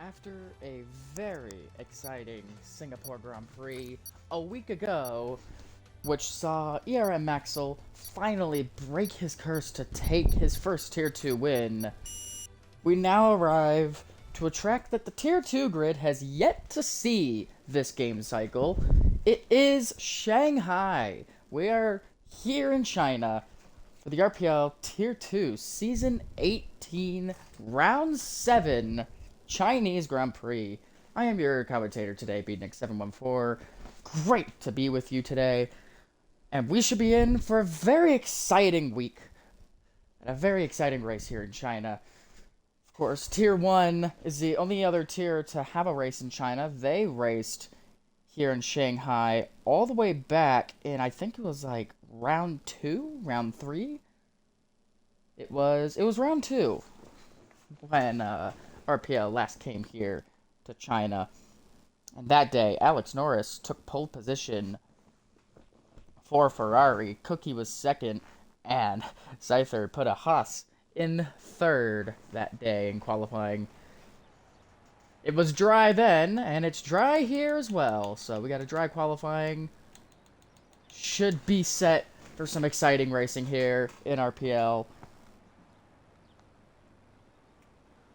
After a very exciting Singapore Grand Prix a week ago, which saw ERM Maxwell finally break his curse to take his first Tier 2 win, we now arrive to a track that the Tier 2 grid has yet to see this game cycle. It is Shanghai. We are here in China for the RPL Tier 2 Season 18 Round 7 Chinese Grand Prix. I am your commentator today, Beatnik714. Great to be with you today. And we should be in for a very exciting week. And a very exciting race here in China. Of course, Tier 1 is the only other tier to have a race in China. They raced here in Shanghai all the way back in, I think it was like round 2, round 3. It was round 2 when RPL last came here to China. And that day, Alex Norris took pole position for Ferrari. Cookie was second, and Cypher put a Haas in third that day in qualifying. It was dry then, and it's dry here as well. So we got a dry qualifying. Should be set for some exciting racing here in RPL.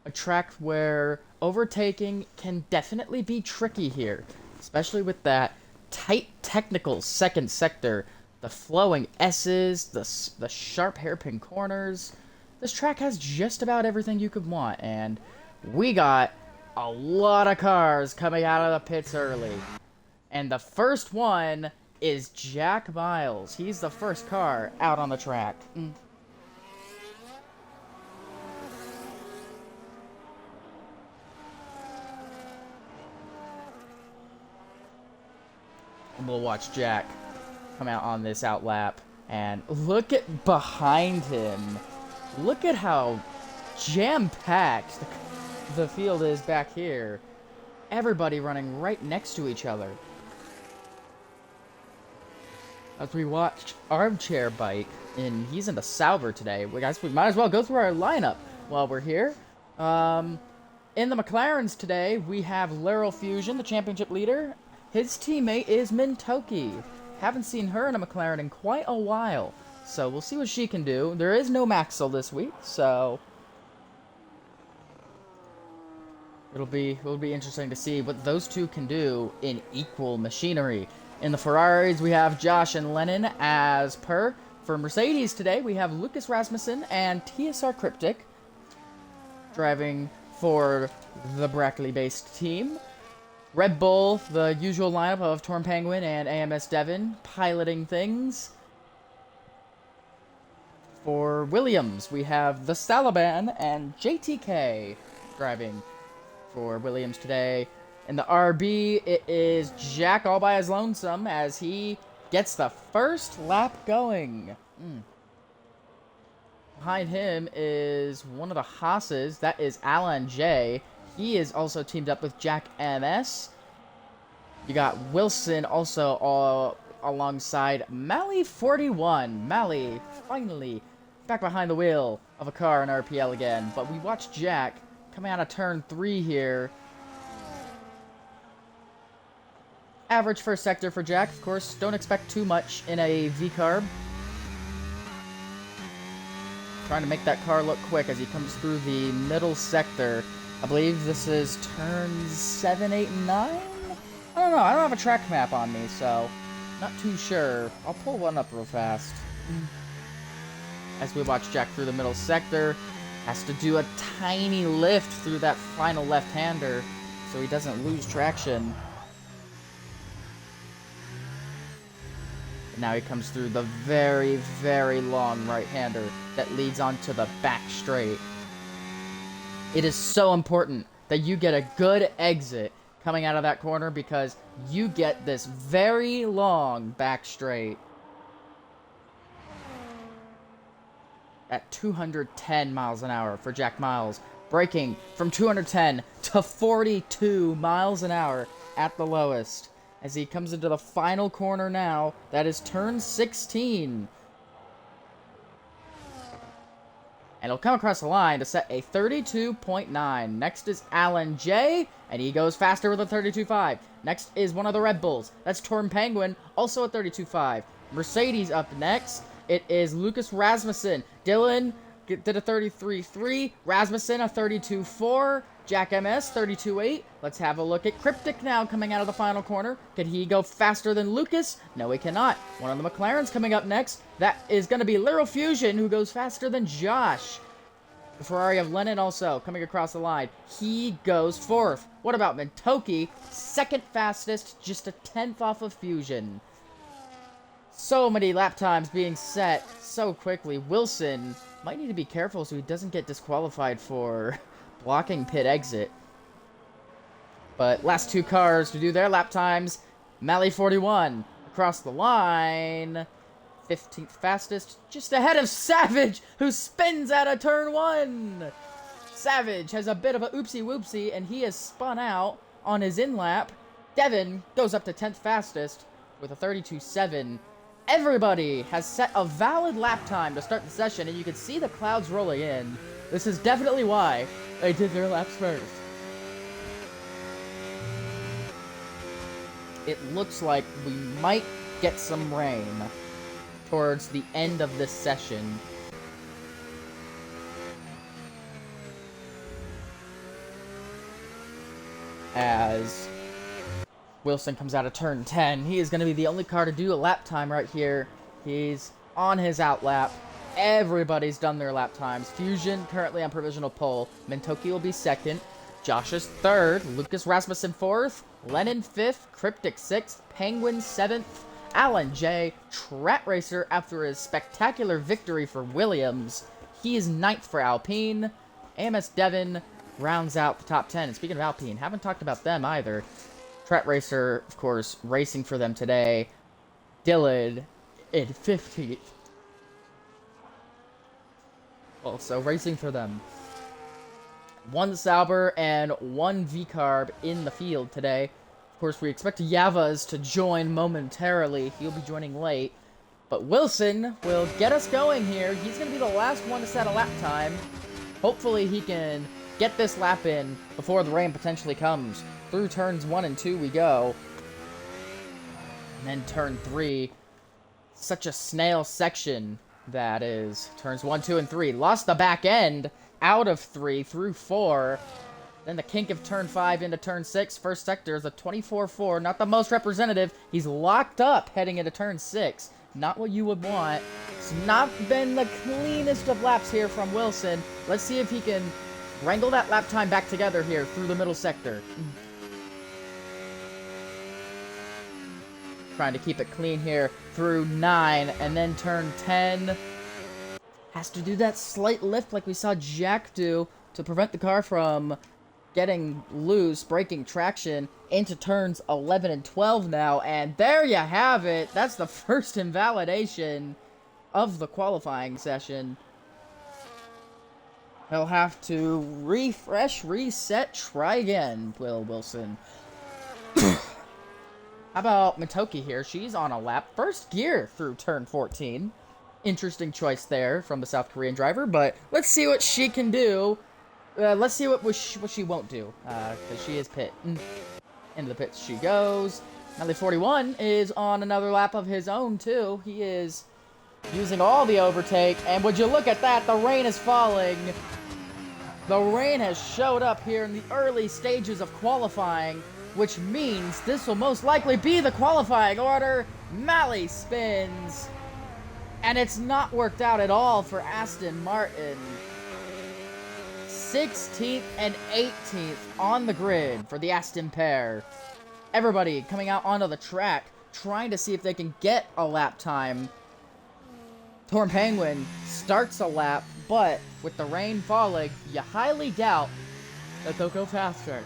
A track where overtaking can definitely be tricky here, especially with that tight technical second sector, the flowing S's, the sharp hairpin corners. This track has just about everything you could want, and we got a lot of cars coming out of the pits early. And the first one is Jack Miles. He's the first car out on the track. And we'll watch Jack come out on this outlap. And look at behind him. Look at how jam-packed the field is back here. Everybody running right next to each other. As we watch Armchair Bike, and he's in the Sauber today. We might as well go through our lineup while we're here. In the McLarens today, we have Laurel Fusion, the championship leader. His teammate is Mintoki. Haven't seen her in a McLaren in quite a while, so we'll see what she can do. There is no Maxwell this week, so it'll be interesting to see what those two can do in equal machinery. In the Ferraris, we have Josh and Lennon as per. For Mercedes today, we have Lucas Rasmussen and TSR Cryptic driving for the Brackley-based team. Red Bull, the usual lineup of Torn Penguin and AMS Devon piloting things. For Williams, we have the Salaban and JTK driving for Williams today. In the RB, it is Jack all by his lonesome as he gets the first lap going. Behind him is one of the Haas's. That is Alan J. He is also teamed up with Jack MS. You got Wilson also alongside Mally41. Mally finally back behind the wheel of a car in RPL again. But we watch Jack coming out of turn 3 here. Average first sector for Jack, of course. Don't expect too much in a V-carb. Trying to make that car look quick as he comes through the middle sector. I believe this is turns 7, 8, and 9? I don't know. I don't have a track map on me, so not too sure. I'll pull one up real fast. As we watch Jack through the middle sector, has to do a tiny lift through that final left-hander so he doesn't lose traction. And now he comes through the very, very long right-hander that leads onto the back straight. It is so important that you get a good exit coming out of that corner because you get this very long back straight at 210 miles an hour for Jack Miles, braking from 210 to 42 miles an hour at the lowest. As he comes into the final corner now, that is turn 16. and he'll come across the line to set a 32.9. Next is Alan J, and he goes faster with a 32.5. Next is one of the Red Bulls. That's Torn Penguin, also a 32.5. Mercedes up next. It is Lucas Rasmussen. Dylan did a 33.3. Rasmussen a 32.4. Jack MS 32.8. Let's have a look at Cryptic now coming out of the final corner. Can he go faster than Lucas? No, he cannot. One of the McLarens coming up next. That is going to be Lyral Fusion, who goes faster than Josh. The Ferrari of Lennon also coming across the line. He goes fourth. What about Mentoki? Second fastest, just a 10th off of Fusion. So many lap times being set so quickly. Wilson might need to be careful so he doesn't get disqualified for blocking pit exit. But last two cars to do their lap times. Mally 41 across the line. 15th fastest, just ahead of Savage, who spins out of turn 1. Savage has a bit of a oopsie-whoopsie, and he has spun out on his in-lap. Devin goes up to 10th fastest with a 32.7. Everybody has set a valid lap time to start the session, and you can see the clouds rolling in. This is definitely why they did their laps first. It looks like we might get some rain towards the end of this session. As Wilson comes out of turn 10, he is going to be the only car to do a lap time right here. He's on his out lap. Everybody's done their lap times. Fusion currently on provisional pole. Mentoki will be second. Josh is third. Lucas Rasmussen fourth. Lennon fifth. Cryptic sixth. Penguin seventh. Alan J, Trat Racer, after his spectacular victory for Williams. He is ninth for Alpine. AMS Devon rounds out the top 10. And speaking of Alpine, haven't talked about them either. Trat Racer, of course, racing for them today. Dylan in 15th. Also racing for them. One Sauber and one V-Carb in the field today. Of course, we expect Yavas to join momentarily. He'll be joining late. But Wilson will get us going here. He's going to be the last one to set a lap time. Hopefully he can get this lap in before the rain potentially comes. Through turns 1 and 2 we go. And then turn 3. Such a snail section that is. Turns 1, 2, and 3. Lost the back end out of 3 through 4. Then the kink of turn 5 into turn 6. First sector is a 24-4. Not the most representative. He's locked up heading into turn 6. Not what you would want. It's not been the cleanest of laps here from Wilson. Let's see if he can wrangle that lap time back together here through the middle sector. Trying to keep it clean here through 9 and then turn 10. Has to do that slight lift like we saw Jack do to prevent the car from getting loose, breaking traction into turns 11 and 12 now, and there you have it. That's the first invalidation of the qualifying session. He'll have to refresh, reset, try again, Will Wilson. How about Matoki here? She's on a lap. First gear through turn 14. Interesting choice there from the South Korean driver, but let's see what she can do. Let's see what she won't do, because she is pit. Into the pits she goes. Melly 41 is on another lap of his own, too. He is using all the overtake, and would you look at that, the rain is falling. The rain has showed up here in the early stages of qualifying, which means this will most likely be the qualifying order. Mally spins, and it's not worked out at all for Aston Martin. 16th and 18th on the grid for the Aston pair. Everybody coming out onto the track, trying to see if they can get a lap time. Torn Penguin starts a lap, but with the rain falling, you highly doubt that they'll go faster.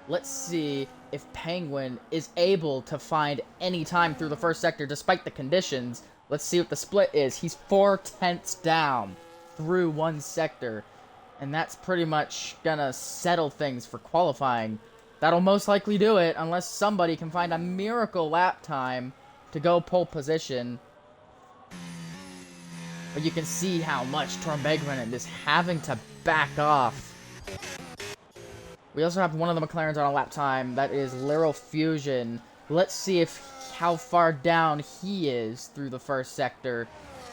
Let's see if Penguin is able to find any time through the first sector despite the conditions. Let's see what the split is. He's 4/10 down through one sector. And that's pretty much gonna settle things for qualifying. That'll most likely do it unless somebody can find a miracle lap time to go pole position. But you can see how much Torbeggren is having to back off. We also have one of the McLarens on a lap time. That is Laurel Fusion. Let's see how far down he is through the first sector.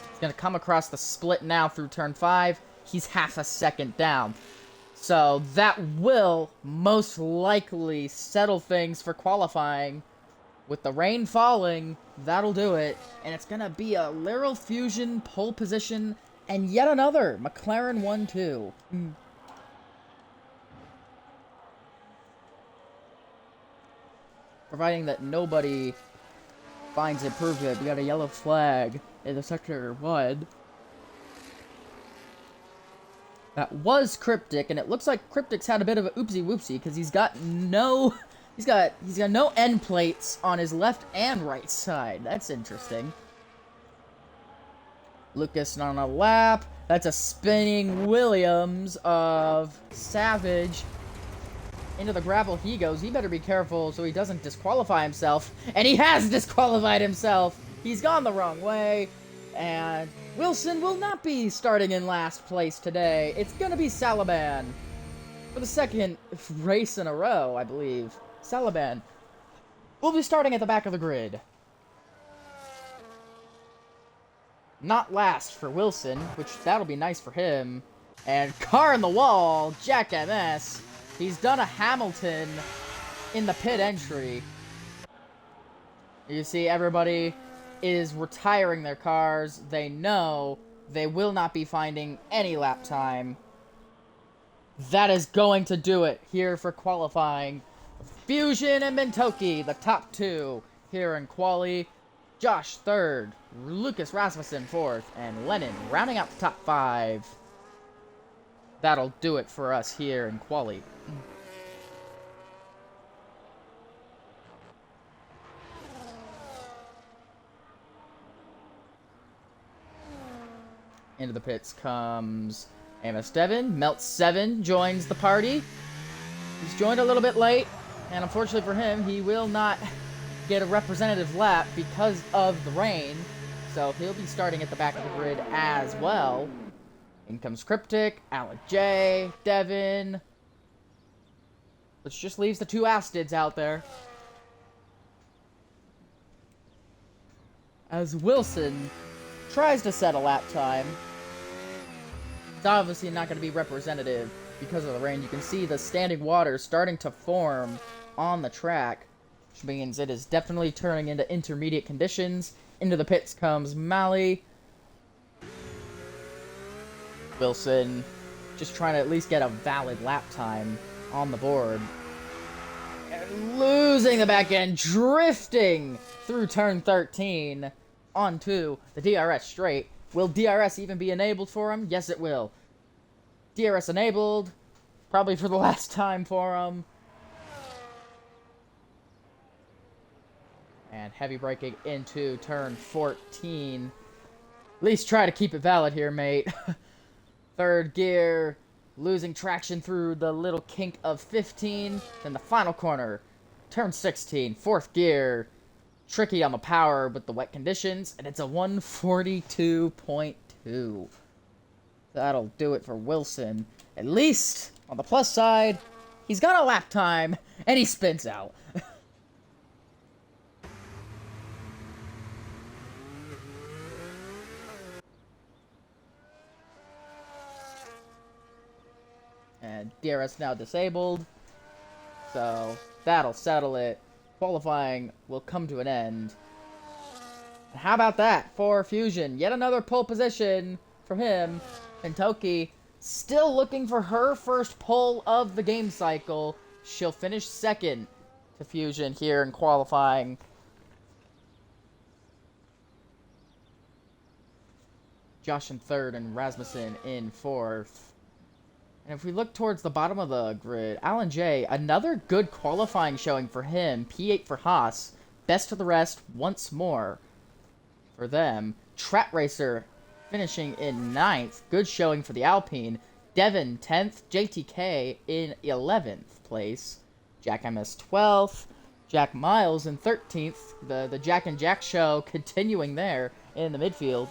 He's going to come across the split now through turn 5. He's half a second down. So that will most likely settle things for qualifying. With the rain falling, that'll do it. And it's going to be a Laurel Fusion pole position and yet another McLaren 1-2. Providing that nobody finds improvement. We got a yellow flag in the sector 1. That was Cryptic, and it looks like Cryptic's had a bit of a oopsie whoopsie because he's got no end plates on his left and right side. That's interesting. Lucas on a lap. That's a spinning Williams of Savage. Into the gravel he goes. He better be careful so he doesn't disqualify himself. And he has disqualified himself. He's gone the wrong way. And Wilson will not be starting in last place today. It's going to be Salaban. For the second race in a row, I believe. Salaban will be starting at the back of the grid. Not last for Wilson, which that'll be nice for him. And car in the wall, Jack MS. He's done a Hamilton in the pit entry. You see, everybody is retiring their cars. They know they will not be finding any lap time. That is going to do it here for qualifying. Fusion and Mintoki, the top two here in quali. Josh third, Lucas Rasmussen fourth, and Lennon rounding out the top 5. That'll do it for us here in quali. Into the pits comes Amos Devon. Melt 7 joins the party. He's joined a little bit late, and unfortunately for him, he will not get a representative lap because of the rain. So he'll be starting at the back of the grid as well. In comes Cryptic, Alec J, Devon. Which just leaves the 2 Astids out there. As Wilson tries to set a lap time. It's obviously not going to be representative because of the rain. You can see the standing water starting to form on the track, which means it is definitely turning into intermediate conditions. Into the pits comes Malley. Wilson just trying to at least get a valid lap time on the board. And losing the back end, drifting through turn 13 onto the DRS straight. Will DRS even be enabled for him? Yes, it will. DRS enabled, probably for the last time for him. And heavy braking into turn 14. At least try to keep it valid here, mate. Third gear, losing traction through the little kink of 15. Then the final corner, turn 16, fourth gear. Tricky on the power with the wet conditions, and it's a 142.2. That'll do it for Wilson. At least, on the plus side, he's got a lap time, and he spins out. And DRS now disabled, so that'll settle it. Qualifying will come to an end. How about that for Fusion? Yet another pole position for him. And Toki still looking for her first pole of the game cycle. She'll finish second to Fusion here in qualifying. Josh in third and Rasmussen in fourth. And if we look towards the bottom of the grid, Alan J, another good qualifying showing for him. P8 for Haas. Best of the rest once more for them. Trap Racer finishing in 9th. Good showing for the Alpine. Devon 10th. JTK in 11th place. Jack MS 12th. Jack Miles in 13th. The Jack and Jack show continuing there in the midfield.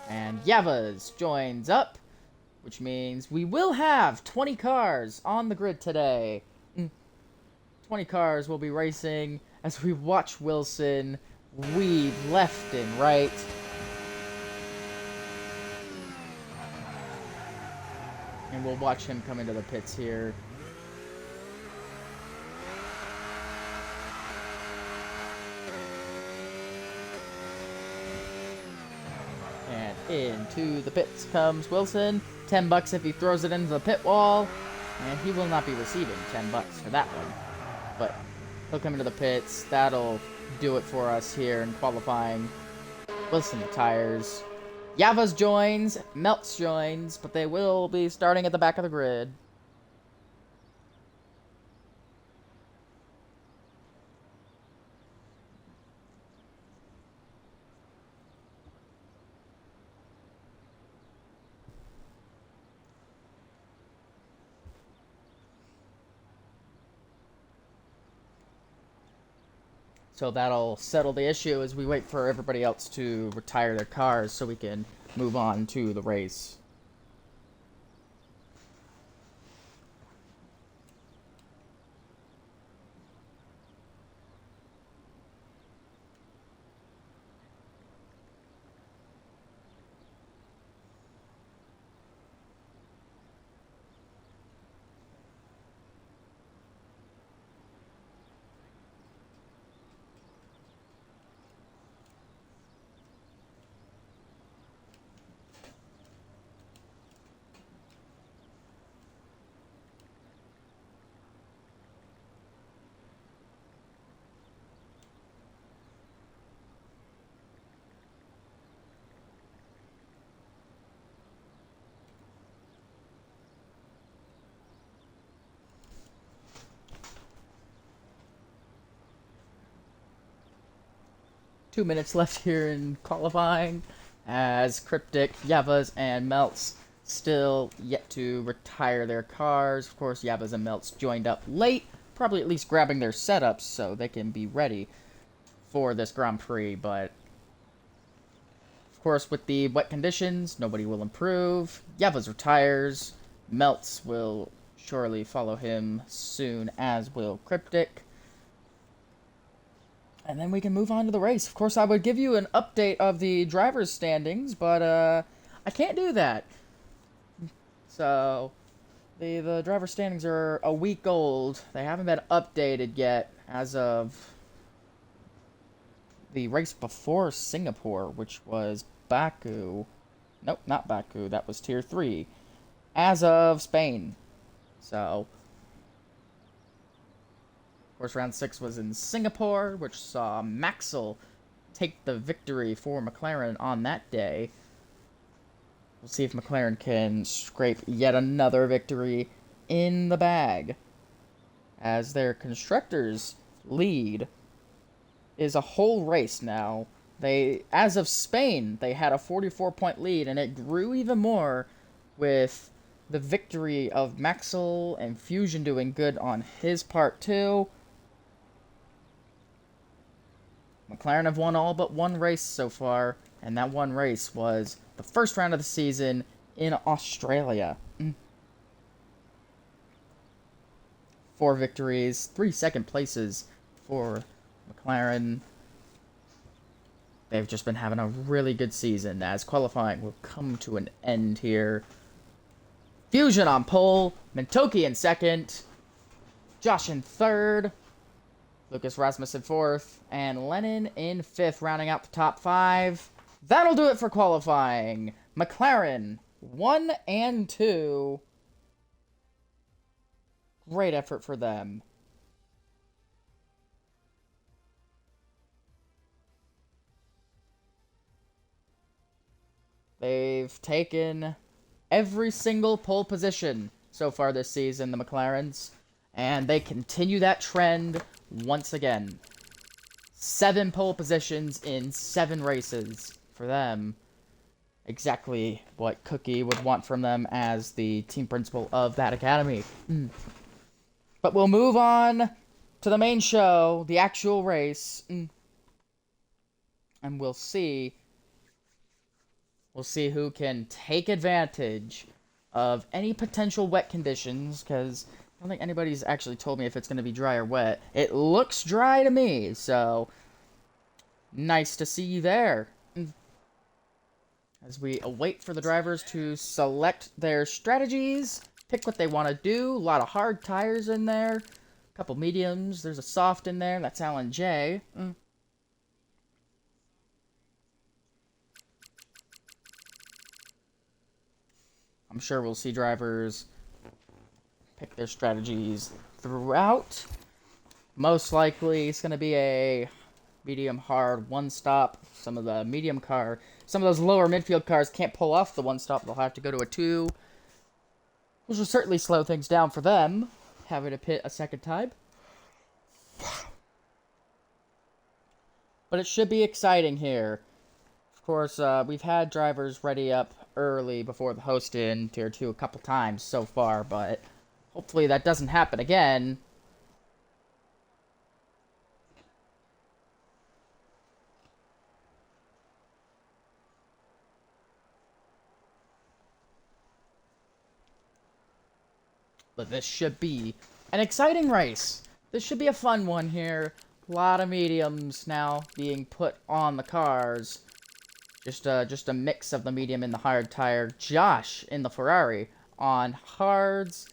And Yavas joins up, which means we will have 20 cars on the grid today. 20 cars will be racing as we watch Wilson weave left and right. And we'll watch him come into the pits here. And into the pits comes Wilson. $10 if he throws it into the pit wall. And he will not be receiving $10 for that one. But he'll come into the pits. That'll do it for us here in qualifying. Wilson retires. Yavas joins. Melts joins. But they will be starting at the back of the grid. So that'll settle the issue as we wait for everybody else to retire their cars so we can move on to the race. Two minutes left here in qualifying as Cryptic, Yavas, and Melts still yet to retire their cars. Of course, Yavas and Melts joined up late, probably at least grabbing their setups so they can be ready for this Grand Prix, but of course with the wet conditions, nobody will improve. Yavas retires, Melts will surely follow him soon, as will Cryptic. And then we can move on to the race. Of course, I would give you an update of the driver's standings, but I can't do that. So, the driver standings are a week old. They haven't been updated yet as of the race before Singapore, which was Baku. Nope, not Baku. That was Tier 3. As of Spain. So, of course, round 6 was in Singapore, which saw Maxwell take the victory for McLaren on that day. We'll see if McLaren can scrape yet another victory in the bag, as their constructors' lead is a whole race now. As of Spain, they had a 44-point lead, and it grew even more with the victory of Maxwell and Fusion doing good on his part too. McLaren have won all but one race so far, and that one race was the first round of the season in Australia. 4 victories, 3 second places for McLaren. They've just been having a really good season, as qualifying will come to an end here. Fusion on pole, Mentoki in second, Josh in third, Lucas Rasmussen 4th, and Lennon in 5th, rounding out the top 5. That'll do it for qualifying. McLaren, 1 and 2. Great effort for them. They've taken every single pole position so far this season, the McLarens, and they continue that trend once again. 7 pole positions in 7 races for them. Exactly what Cookie would want from them as the team principal of that academy. But we'll move on to the main show, the actual race, and we'll see We'll see who can take advantage of any potential wet conditions, because I don't think anybody's actually told me if it's going to be dry or wet. It looks dry to me, so nice to see you there. As we await for the drivers to select their strategies, pick what they want to do. A lot of hard tires in there, a couple mediums. There's a soft in there. That's Alan J. I'm sure we'll see drivers pick their strategies throughout. Most likely, it's going to be a medium hard one stop. Some of the some of those lower midfield cars can't pull off the one stop. They'll have to go to a two, which will certainly slow things down for them, having to pit a second time. But it should be exciting here. Of course, we've had drivers ready up early before the host in Tier 2 a couple times so far, but hopefully that doesn't happen again. But this should be an exciting race. This should be a fun one here. A lot of mediums now being put on the cars. Just a mix of the medium and the hard tire. Josh in the Ferrari on hards.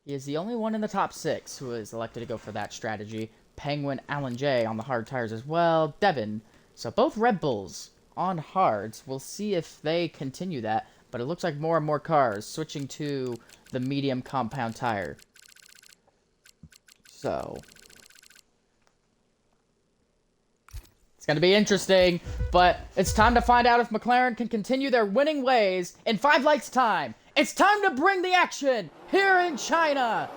He is the only one in the top 6 who is elected to go for that strategy. Penguin, Alan J on the hard tires as well. Devin. So both Red Bulls on hards. We'll see if they continue that. But it looks like more and more cars switching to the medium compound tire. So it's going to be interesting, but it's time to find out if McLaren can continue their winning ways in 5 lights time. It's time to bring the action here in China.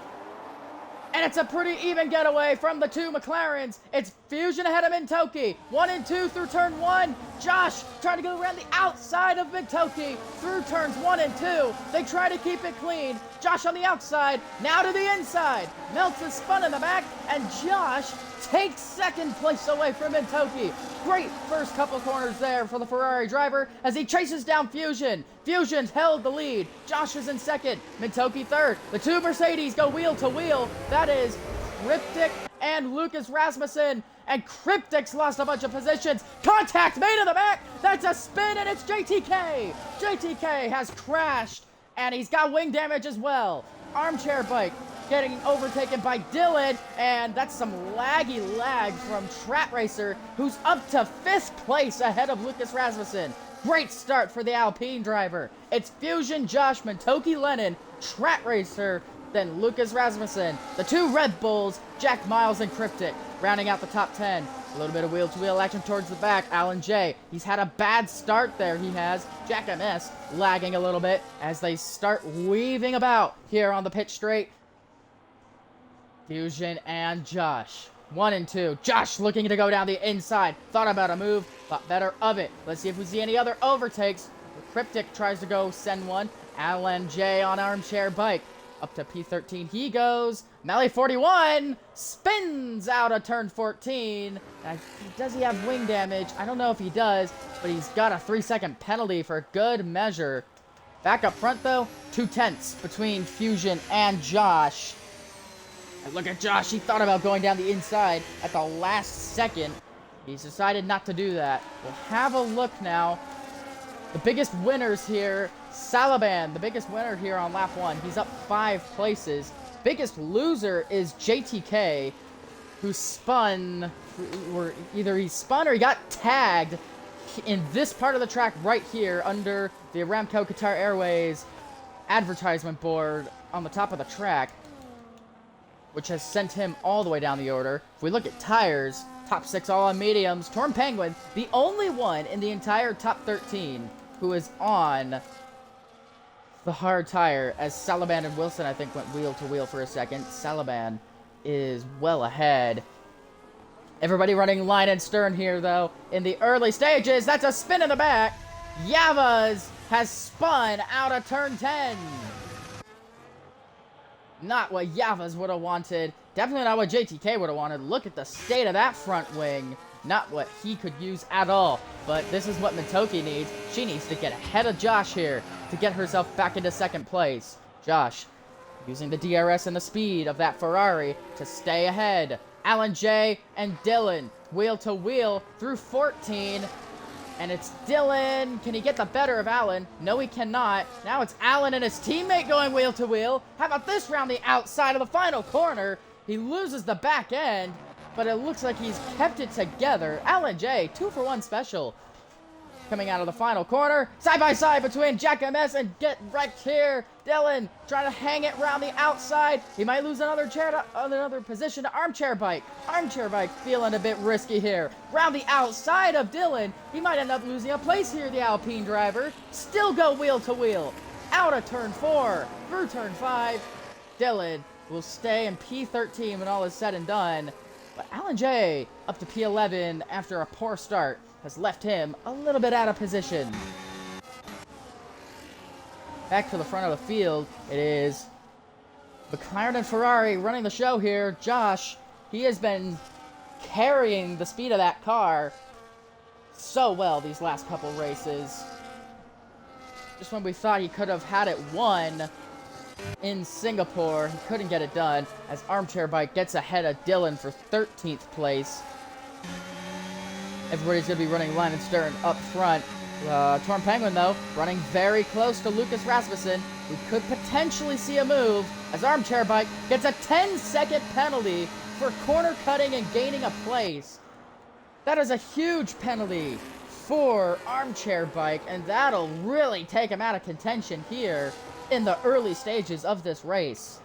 And it's a pretty even getaway from the 2 McLarens. It's Fusion ahead of Mintoki. 1 and 2 through turn 1. Josh trying to go around the outside of Mintoki through turns 1 and 2. They try to keep it clean. Josh on the outside, now to the inside. Meltz is spun in the back, and Josh takes second place away from Mintoki. Great first couple corners there for the Ferrari driver as he chases down Fusion. Fusion's held the lead. Josh is in second. Mintoki third. The 2 Mercedes go wheel to wheel. That is Cryptic and Lucas Rasmussen. And Cryptic's lost a bunch of positions. Contact made in the back. That's a spin, and it's JTK. JTK has crashed, and he's got wing damage as well. Armchair bike getting overtaken by Dylan, and that's some laggy lag from Strat Racer, who's up to 5th place ahead of Lucas Rasmussen. Great start for the Alpine driver. It's Fusion, Josh, Mintoki, Lennon, Strat Racer, then Lucas Rasmussen. The 2 Red Bulls, Jack Miles and Cryptic, rounding out the top 10. A little bit of wheel-to-wheel action towards the back. Alan J. He's had a bad start there. He has. Jack MS lagging a little bit as they start weaving about here on the pitch straight. Fusion and Josh. 1 and 2. Josh looking to go down the inside. Thought about a move. Thought better of it. Let's see if we see any other overtakes. Cryptic tries to go send one. Alan J on armchair bike. Up to P13 he goes. Mally 41 spins out of turn 14. Does he have wing damage? I don't know if he does, but he's got a 3-second penalty for good measure. Back up front though, 2 tenths between Fusion and Josh. And look at Josh, he thought about going down the inside at the last second. He's decided not to do that. We'll have a look now. The biggest winners here, Salaban, the biggest winner here on lap 1. He's up 5 places. Biggest loser is JTK, who spun, or either he spun or he got tagged in this part of the track right here under the Aramco Qatar Airways advertisement board on the top of the track, which has sent him all the way down the order. If we look at tires, top 6 all on mediums. Torn Penguin, the only one in the entire top 13 who is on the hard tire, as Salaban and Wilson, I think, went wheel to wheel for a second. Salaban is well ahead. Everybody running line and stern here, though, in the early stages. That's a spin in the back. Yavas has spun out of turn 10. Not what Yavas would have wanted. Definitely not what JTK would have wanted. Look at the state of that front wing. Not what he could use at all. But this is what Mitoki needs. She needs to get ahead of Josh here to get herself back into second place. Josh using the DRS and the speed of that Ferrari to stay ahead. Alan J and Dylan wheel to wheel through 14. And it's Dylan. Can he get the better of Alan? No, he cannot. Now it's Alan and his teammate going wheel to wheel. How about this round the outside of the final corner? He loses the back end, but it looks like he's kept it together. Alan J, 2-for-1 special. Coming out of the final corner, side by side between Jack MS and Get Wrecked here. Dylan trying to hang it around the outside. He might lose another position to Armchair Bike. Armchair Bike feeling a bit risky here. Round the outside of Dylan, he might end up losing a place here, the Alpine driver. Still go wheel to wheel. Out of turn 4, through turn 5. Dylan will stay in P13 when all is said and done. But Alan J up to P11 after a poor start has left him a little bit out of position. Back to the front of the field, it is McLaren and Ferrari running the show here. Josh, he has been carrying the speed of that car so well these last couple races. Just when we thought he could have had it won in Singapore, he couldn't get it done as Armchair Bike gets ahead of Dylan for 13th place. Everybody's going to be running line and stern up front. Torn Penguin, though, running very close to Lucas Rasmussen. We could potentially see a move as Armchair Bike gets a 10-second penalty for corner cutting and gaining a place. That is a huge penalty for Armchair Bike, and that'll really take him out of contention here in the early stages of this race.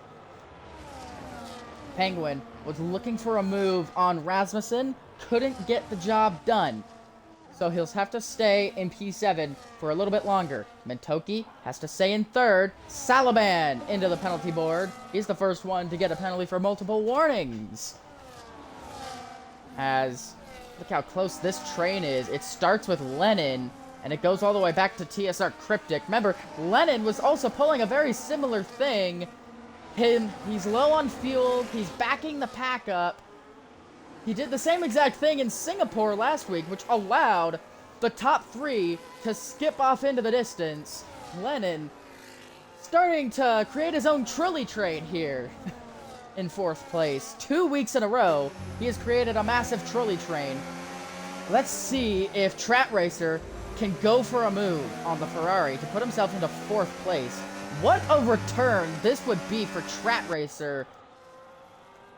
Penguin was looking for a move on Rasmussen, couldn't get the job done. So he'll have to stay in P7 for a little bit longer. Mitoki has to stay in third. Salaman into the penalty board. He's the first one to get a penalty for multiple warnings. As, look how close this train is. It starts with Lennon, and it goes all the way back to TSR Cryptic. Remember, Lennon was also pulling a very similar thing. He's low on fuel. He's backing the pack up. He did the same exact thing in Singapore last week, which allowed the top 3 to skip off into the distance. Lennon starting to create his own trolley train here in 4th place. 2 weeks in a row, he has created a massive trolley train. Let's see if Trat Racer can go for a move on the Ferrari to put himself into 4th place. What a return this would be for Trat Racer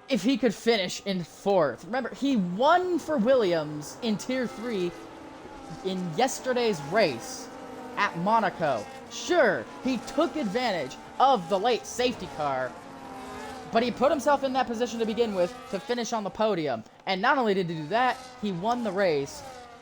if he could finish in 4th. Remember, he won for Williams in Tier 3 in yesterday's race at Monaco. Sure, he took advantage of the late safety car, but he put himself in that position to begin with to finish on the podium. And not only did he do that, he won the race,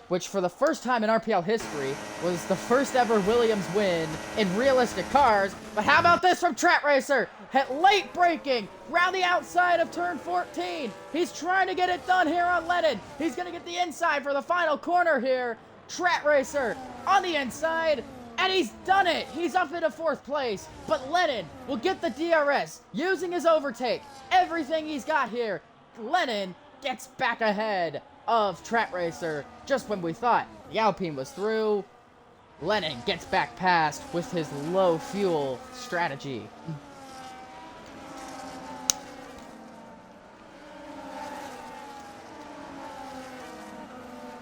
which for the first time in RPL history was the first ever Williams win in realistic cars. But how about this from Trat Racer? Late braking, round the outside of turn 14. He's trying to get it done here on Lennon. He's going to get the inside for the final corner here. Trat Racer on the inside, and he's done it. He's up into 4th place, but Lennon will get the DRS using his overtake. Everything he's got here. Lennon gets back ahead of Trat Racer just when we thought the Alpine was through. Lennon gets back past with his low fuel strategy.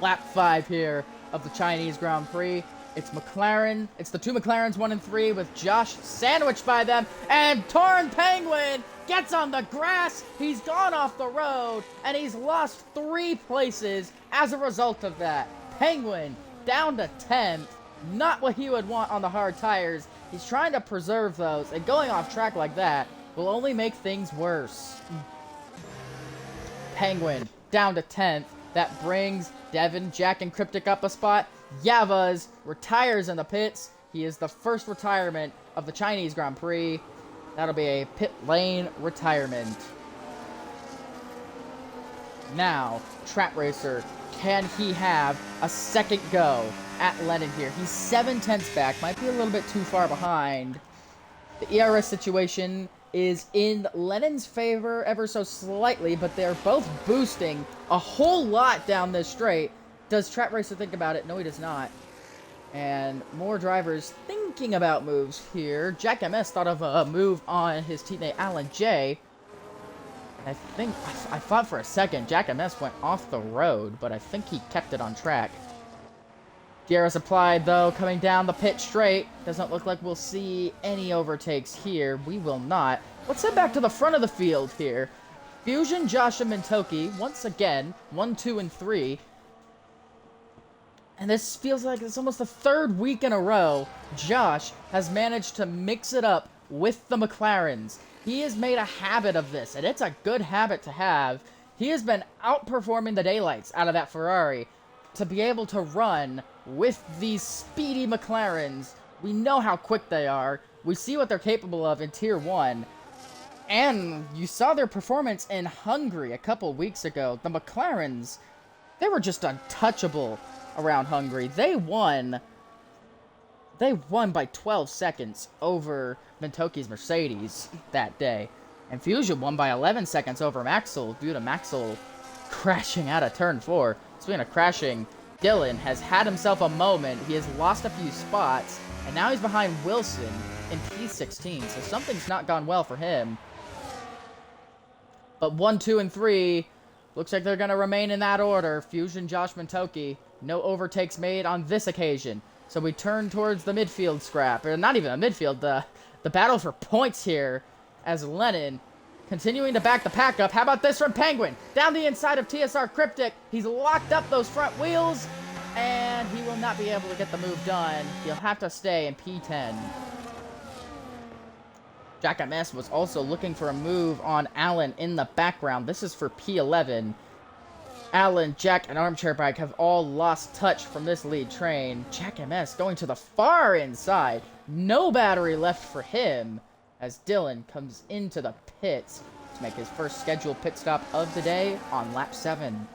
Lap 5 here of the Chinese Grand Prix. It's McLaren. It's the 2 McLarens, 1 and 3, with Josh sandwiched by them. And Torn Penguin gets on the grass. He's gone off the road, and he's lost 3 places as a result of that. Penguin down to 10th. Not what he would want on the hard tires. He's trying to preserve those, and going off track like that will only make things worse. Penguin down to 10th. That brings Devin, Jack, and Cryptic up a spot. Yavaz retires in the pits. He is the first retirement of the Chinese Grand Prix. That'll be a pit lane retirement. Now, Trat Racer, can he have a second go at Lennon here? He's 7/10 back, might be a little bit too far behind. The ERS situation is in Lennon's favor ever so slightly, but they're both boosting a whole lot down this straight. Does Trap Racer think about it? No, he does not. And more drivers thinking about moves here. Jack MS thought of a move on his teammate Alan J. I think, I thought for a second Jack MS went off the road, but I think he kept it on track. DRS applied, though, coming down the pit straight. Doesn't look like we'll see any overtakes here. We will not. Let's head back to the front of the field here. Fusion, Josh, and Mintoki, once again, 1, 2, and 3. And this feels like it's almost the third week in a row Josh has managed to mix it up with the McLarens. He has made a habit of this, and it's a good habit to have. He has been outperforming the daylights out of that Ferrari to be able to run with these speedy McLarens. We know how quick they are. We see what they're capable of in Tier 1. And you saw their performance in Hungary a couple weeks ago. The McLarens, they were just untouchable around Hungary. They won by 12 seconds over Mintoki's Mercedes that day. And Fusion won by 11 seconds over Maxwell due to Maxwell crashing out of turn 4. Speaking of crashing, Dylan has had himself a moment. He has lost a few spots, and now he's behind Wilson in P16, so something's not gone well for him. But 1, 2, and 3, looks like they're going to remain in that order. Fusion, Josh, Mintoki. No overtakes made on this occasion. So we turn towards the midfield scrap. Or not even a midfield, the battle for points here as Lennon continuing to back the pack up. How about this from Penguin? Down the inside of TSR Cryptic. He's locked up those front wheels, and he will not be able to get the move done. He'll have to stay in P10. Jack MS was also looking for a move on Allen in the background. This is for P11. Allen, Jack, and Armchair Bike have all lost touch from this lead train. Jack MS going to the far inside. No battery left for him as Dylan comes into the pits to make his first scheduled pit stop of the day on lap 7.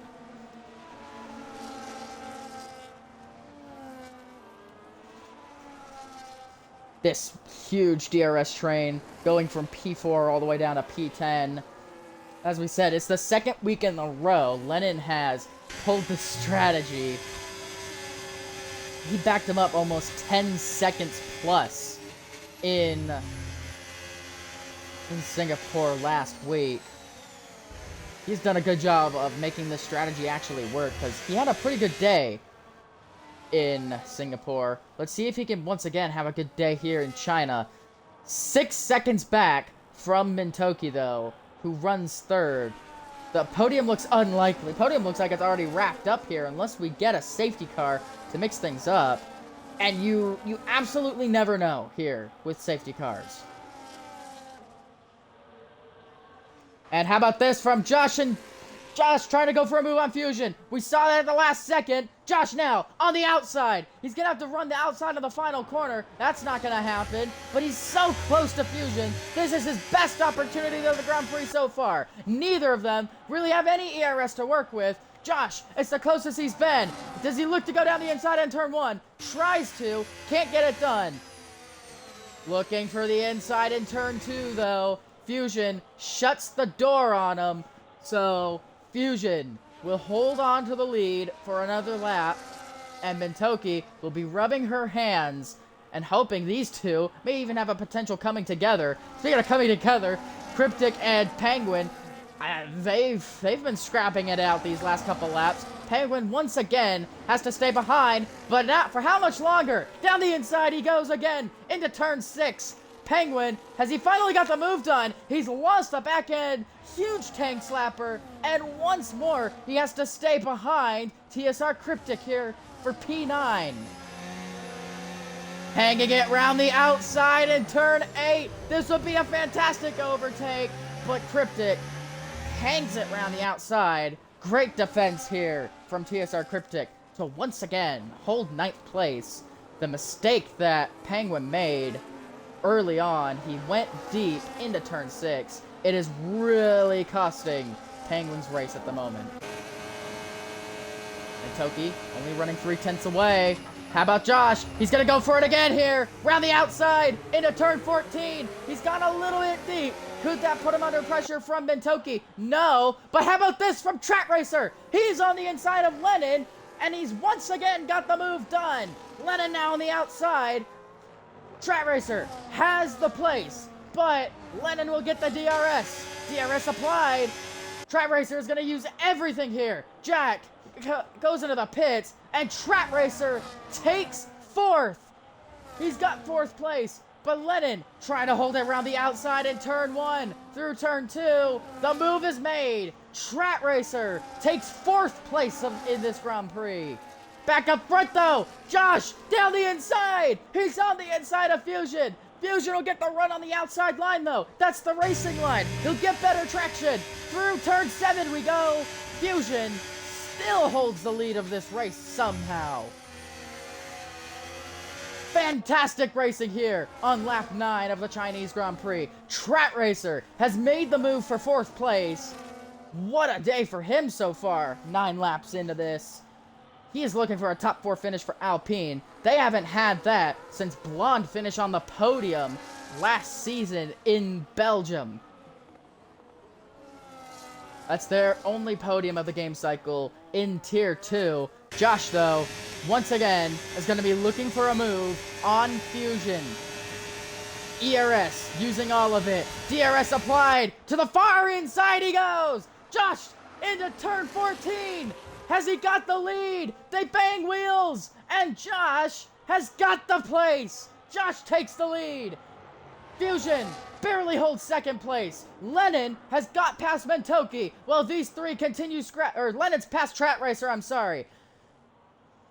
This huge DRS train going from P4 all the way down to P10. As we said, it's the second week in a row Lennon has pulled the strategy. He backed him up almost 10 seconds plus in Singapore last week. He's done a good job of making this strategy actually work because he had a pretty good day in Singapore. Let's see if he can once again have a good day here in China. 6 seconds back from Mintoki, though, who runs third. The podium looks unlikely. Podium looks like it's already wrapped up here unless we get a safety car to mix things up. And you absolutely never know here with safety cars. And how about this from Josh and Josh trying to go for a move on Fusion. We saw that at the last second. Josh now on the outside. He's going to have to run the outside of the final corner. That's not going to happen. But he's so close to Fusion. This is his best opportunity of the Grand Prix so far. Neither of them really have any ERS to work with. Josh, it's the closest he's been. Does he look to go down the inside in turn 1? Tries to. Can't get it done. Looking for the inside in turn 2, though. Fusion shuts the door on him. So Fusion will hold on to the lead for another lap, and Mintoki will be rubbing her hands and hoping these two may even have a potential coming together. Speaking of coming together, Cryptic and Penguin, they've been scrapping it out these last couple laps. Penguin once again has to stay behind, but not for how much longer? Down the inside he goes again into turn 6. Penguin, has he finally got the move done? He's lost the back end, huge tank slapper, and once more, he has to stay behind TSR Cryptic here for P9. Hanging it round the outside in turn 8. This would be a fantastic overtake, but Cryptic hangs it round the outside. Great defense here from TSR Cryptic to once again hold 9th place. The mistake that Penguin made early on, he went deep into turn 6. It is really costing Penguin's race at the moment. And Toki only running 3/10 away. How about Josh? He's going to go for it again here. Round the outside into turn 14. He's gone a little bit deep. Could that put him under pressure from Mentoki? No. But how about this from Track Racer? He's on the inside of Lennon, and he's once again got the move done. Lennon now on the outside. Track Racer has the place, but Lennon will get the DRS. DRS applied. Track Racer is going to use everything here. Jack goes into the pits, and Track Racer takes fourth. He's got fourth place, but Lennon trying to hold it around the outside in turn 1 through turn 2. The move is made. Track Racer takes fourth place in this Grand Prix. Back up front, though. Josh down the inside. He's on the inside of Fusion. Fusion will get the run on the outside line, though. That's the racing line. He'll get better traction. Through turn 7 we go. Fusion still holds the lead of this race somehow. Fantastic racing here on lap 9 of the Chinese Grand Prix. Track Racer has made the move for fourth place. What a day for him so far, 9 laps into this. He is looking for a top 4 finish for Alpine. They haven't had that since Blonde finished on the podium last season in Belgium. That's their only podium of the game cycle in Tier 2. Josh, though, once again, is going to be looking for a move on Fusion. ERS, using all of it. DRS applied. To the far inside he goes. Josh into turn 14. Has he got the lead? They bang wheels. And Josh has got the place. Josh takes the lead. Fusion barely holds second place. Lennon has got past Mentoki. While these three continue Lennon's past Track Racer, I'm sorry.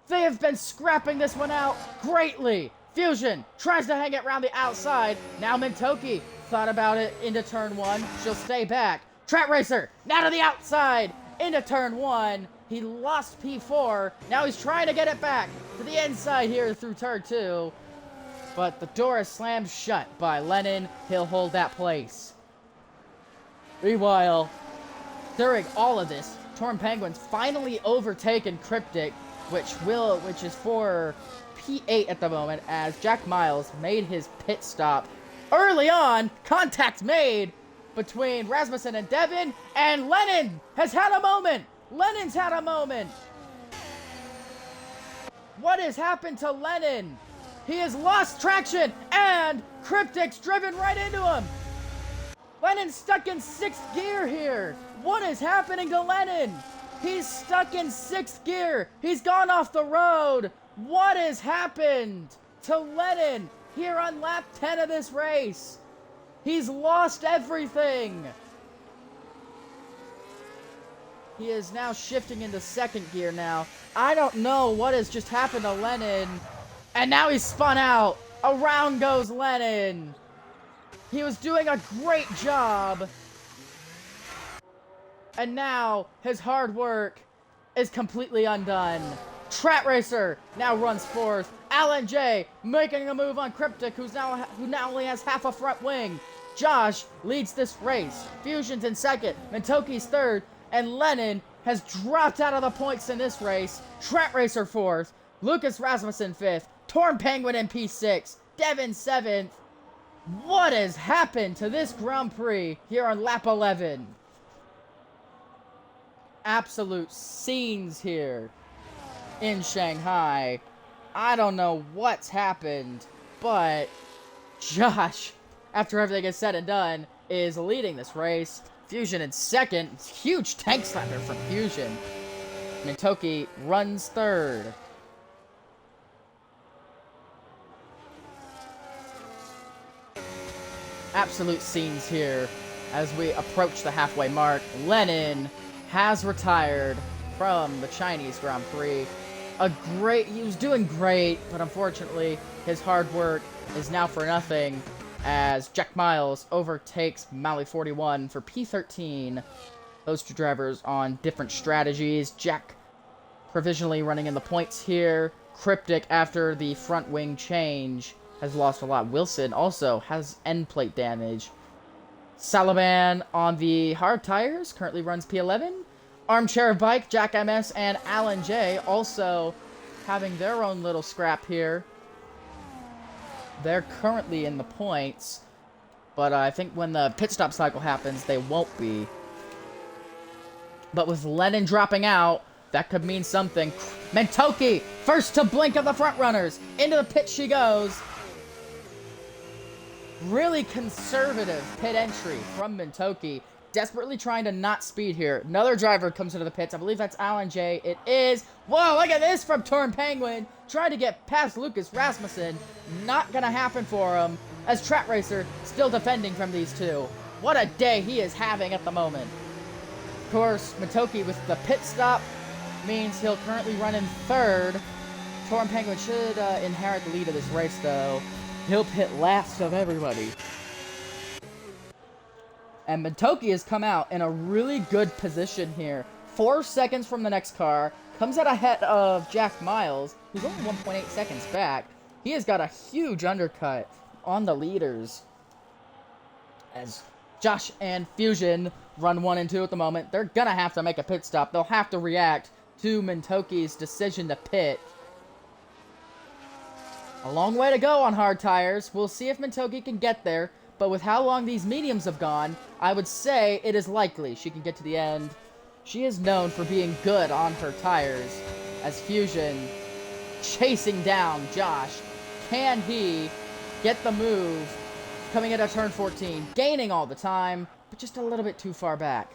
They have been scrapping this one out greatly. Fusion tries to hang it around the outside. Now Mentoki thought about it into turn 1. She'll stay back. Track Racer now to the outside into turn 1. He lost P4. Now he's trying to get it back to the inside here through turn 2. But the door is slammed shut by Lennon. He'll hold that place. Meanwhile, during all of this, Torn Penguin's finally overtaken Cryptic, which is for P8 at the moment, as Jack Miles made his pit stop. Early on, contact made between Rasmussen and Devin, and Lennon has had a moment. Lennon's had a moment. What has happened to Lennon? He has lost traction, and Cryptic's driven right into him. Lennon's stuck in 6th gear here. What is happening to Lennon? He's stuck in 6th gear. He's gone off the road. What has happened to Lennon here on lap 10 of this race? He's lost everything. He is now shifting into 2nd gear now. I don't know what has just happened to Lennon. And now he's spun out. Around goes Lennon. He was doing a great job. And now his hard work is completely undone. Track Racer now runs 4th. Alan J making a move on Cryptic, who now only has half a front wing. Josh leads this race. Fusion's in 2nd. Mentoki's 3rd. And Lennon has dropped out of the points in this race. Track Racer 4th. Lucas Rasmussen 5th. Torn Penguin in P6. Devin 7th. What has happened to this Grand Prix here on lap 11? Absolute scenes here in Shanghai. I don't know what's happened, but Josh, after everything is said and done, is leading this race. Fusion in 2nd. Huge tank slapper from Fusion. Mentoki runs 3rd. Absolute scenes here as we approach the halfway mark. Lennon has retired from the Chinese Grand Prix. He was doing great, but unfortunately his hard work is now for nothing as Jack Miles overtakes Mally 41 for P13. Those two drivers on different strategies. Jack provisionally running in the points here. Cryptic, after the front wing change, has lost a lot. Wilson also has end plate damage. Salaban on the hard tires currently runs P11. Armchair Bike, Jack MS, and Alan J also having their own little scrap here. They're currently in the points, but I think when the pit stop cycle happens, they won't be. But with Lennon dropping out, that could mean something. Mentoki, first to blink of the front runners. Into the pit she goes. Really conservative pit entry from Mentoki. Desperately trying to not speed here. Another driver comes into the pits. I believe that's Alan J. It is. Whoa, look at this from Torn Penguin. Trying to get past Lucas Rasmussen. Not going to happen for him. As Track Racer still defending from these two. What a day he is having at the moment. Of course, Mentoki with the pit stop means he'll currently run in third. Torn Penguin should inherit the lead of this race, though. He'll pit last of everybody. And Mentoki has come out in a really good position here. 4 seconds from the next car. Comes out ahead of Jack Miles, who's only 1.8 seconds back. He has got a huge undercut on the leaders. As Josh and Fusion run 1 and 2 at the moment. They're going to have to make a pit stop. They'll have to react to Mentoki's decision to pit. A long way to go on hard tires. We'll see if Mentoki can get there. But with how long these mediums have gone, I would say it is likely she can get to the end. She is known for being good on her tires. As Fusion chasing down Josh. Can he get the move? Coming into turn 14. Gaining all the time, but just a little bit too far back.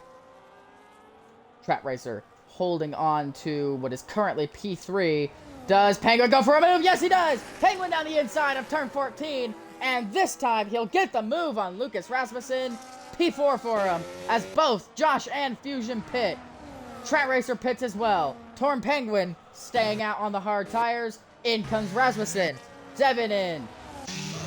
Track Racer holding on to what is currently P3. Does Penguin go for a move? Yes, he does! Penguin down the inside of turn 14. And this time, he'll get the move on Lucas Rasmussen. P4 for him, as both Josh and Fusion pit. Track Racer pits as well. Torn Penguin staying out on the hard tires. In comes Rasmussen. Devin in.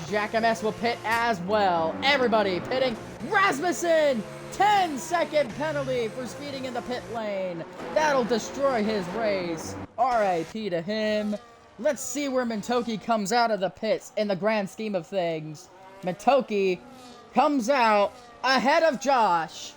Jack MS will pit as well. Everybody pitting. Rasmussen! 10-second penalty for speeding in the pit lane. That'll destroy his race. RIP to him. Let's see where Mentoki comes out of the pits in the grand scheme of things. Mentoki comes out ahead of Josh.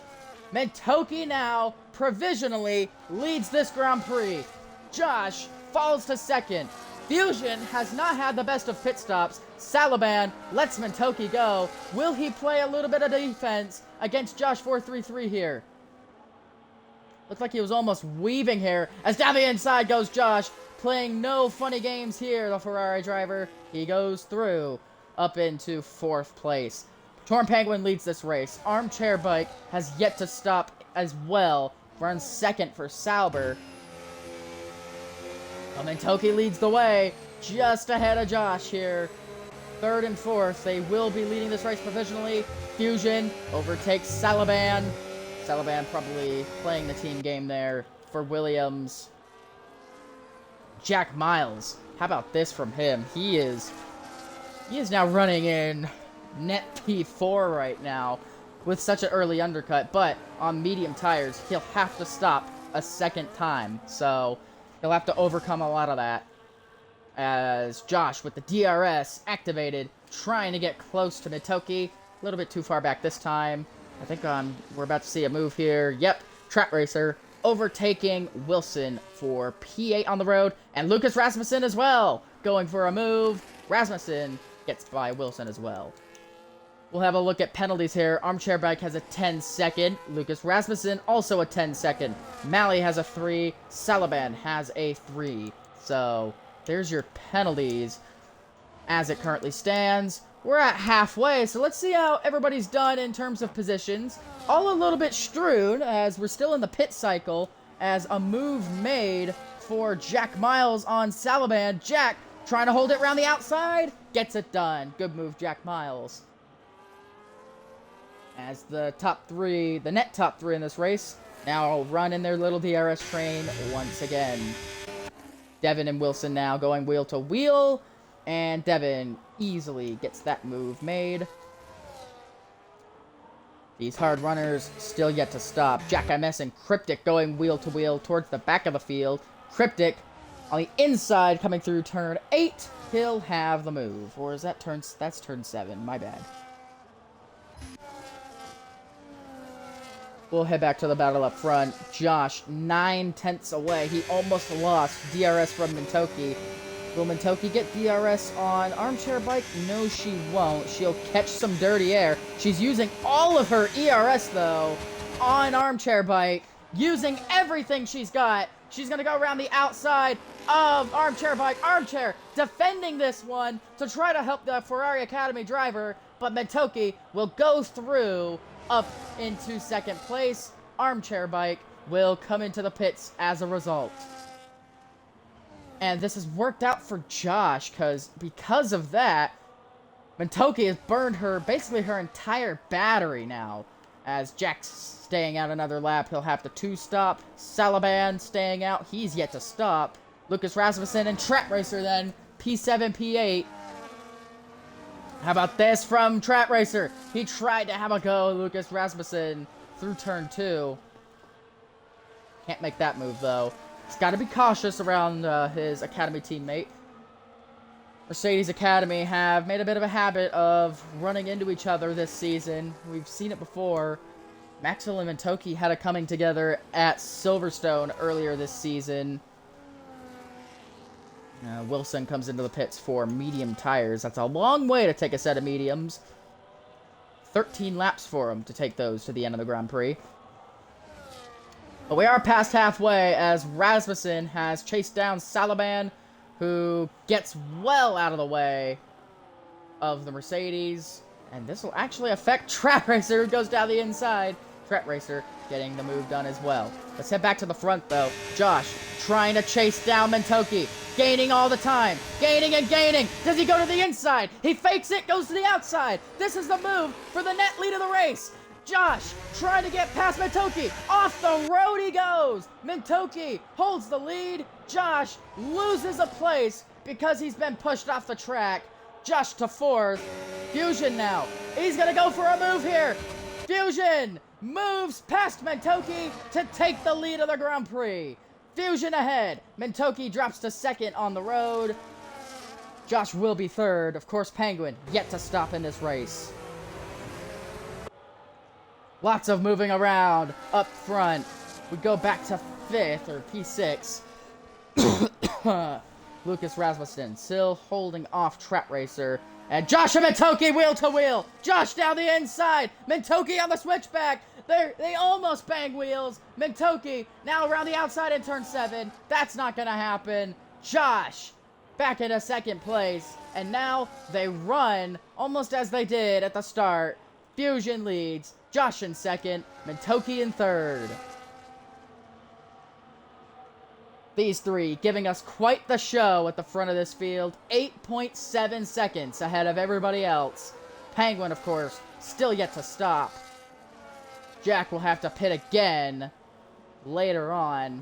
Mentoki now provisionally leads this Grand Prix. Josh falls to second. Fusion has not had the best of pit stops. Salaban lets Mentoki go. Will he play a little bit of defense against Josh 433 here? Looks like he was almost weaving here. As down the inside goes Josh. Playing no funny games here, the Ferrari driver. He goes through up into 4th place. Torn Penguin leads this race. Armchair Bike has yet to stop as well. Runs 2nd for Sauber. Mentoki leads the way, just ahead of Josh here. 3rd and 4th, they will be leading this race provisionally. Fusion overtakes Salaban. Salaban probably playing the team game there for Williams. Jack Miles, how about this from him? He is now running in net P4 right now with such an early undercut, but on medium tires, he'll have to stop a second time, so he'll have to overcome a lot of that. As Josh with the DRS activated, trying to get close to Mentoki. A little bit too far back this time. I think we're about to see a move here. Yep, Track Racer overtaking Wilson for P8 on the road. And Lucas Rasmussen as well, going for a move. Rasmussen gets by Wilson as well. We'll have a look at penalties here. Armchair Bike has a 10-second. Lucas Rasmussen also a 10-second. Malley has a 3. Salaban has a 3. So there's your penalties as it currently stands. We're at halfway, so let's see how everybody's done in terms of positions. All a little bit strewn, as we're still in the pit cycle, as a move made for Jack Miles on Salaban. Jack trying to hold it around the outside, gets it done. Good move, Jack Miles. As the top 3, the net top 3 in this race, now run in their little DRS train once again. Devin and Wilson now going wheel to wheel. And Devin easily gets that move made. These hard runners still yet to stop. Jack MS and Cryptic going wheel to wheel towards the back of the field. Cryptic on the inside coming through turn 8. He'll have the move. Or is that that's turn 7. My bad. We'll head back to the battle up front. Josh, 9/10 away. He almost lost DRS from Mintoki. Will Mintoki get DRS on Armchair Bike? No, she won't. She'll catch some dirty air. She's using all of her ERS, though, on Armchair Bike. Using everything she's got. She's going to go around the outside of Armchair Bike. Armchair defending this one to try to help the Ferrari Academy driver. But Mintoki will go through up into second place. Armchair Bike will come into the pits as a result. And this has worked out for Josh, because of that, Mintoki has burned basically her entire battery now. As Jack's staying out another lap, he'll have to 2-stop. Salaban staying out, he's yet to stop. Lucas Rasmussen and Trap Racer then, P7, P8. How about this from Trap Racer? He tried to have a go, Lucas Rasmussen, through turn 2. Can't make that move, though. He's got to be cautious around his Academy teammate. Mercedes Academy have made a bit of a habit of running into each other this season. We've seen it before. Maxwell and Mintoki had a coming together at Silverstone earlier this season. Wilson comes into the pits for medium tires. That's a long way to take a set of mediums. 13 laps for him to take those to the end of the Grand Prix. But we are past halfway as Rasmussen has chased down Salaban, who gets well out of the way of the Mercedes. And this will actually affect Trap Racer, who goes down the inside. Trap Racer getting the move done as well. Let's head back to the front, though. Josh trying to chase down Mintoki. Gaining all the time. Gaining and gaining. Does he go to the inside? He fakes it, goes to the outside. This is the move for the net lead of the race. Josh trying to get past Mintoki. Off the road he goes. Mintoki holds the lead. Josh loses a place because he's been pushed off the track. Josh to 4th. Fusion now. He's going to go for a move here. Fusion moves past Mintoki to take the lead of the Grand Prix. Fusion ahead. Mintoki drops to 2nd on the road. Josh will be 3rd. Of course, Penguin yet to stop in this race. Lots of moving around up front. We go back to 5th, or P6. Lucas Rasmussen still holding off Trap Racer. And Josh and Mintoki wheel to wheel. Josh down the inside. Mintoki on the switchback. They almost bang wheels. Mintoki now around the outside in turn 7. That's not going to happen. Josh back into 2nd place. And now they run almost as they did at the start. Fusion leads. Josh in 2nd. Mintoki in 3rd. These three giving us quite the show at the front of this field. 8.7 seconds ahead of everybody else. Penguin, of course, still yet to stop. Jack will have to pit again later on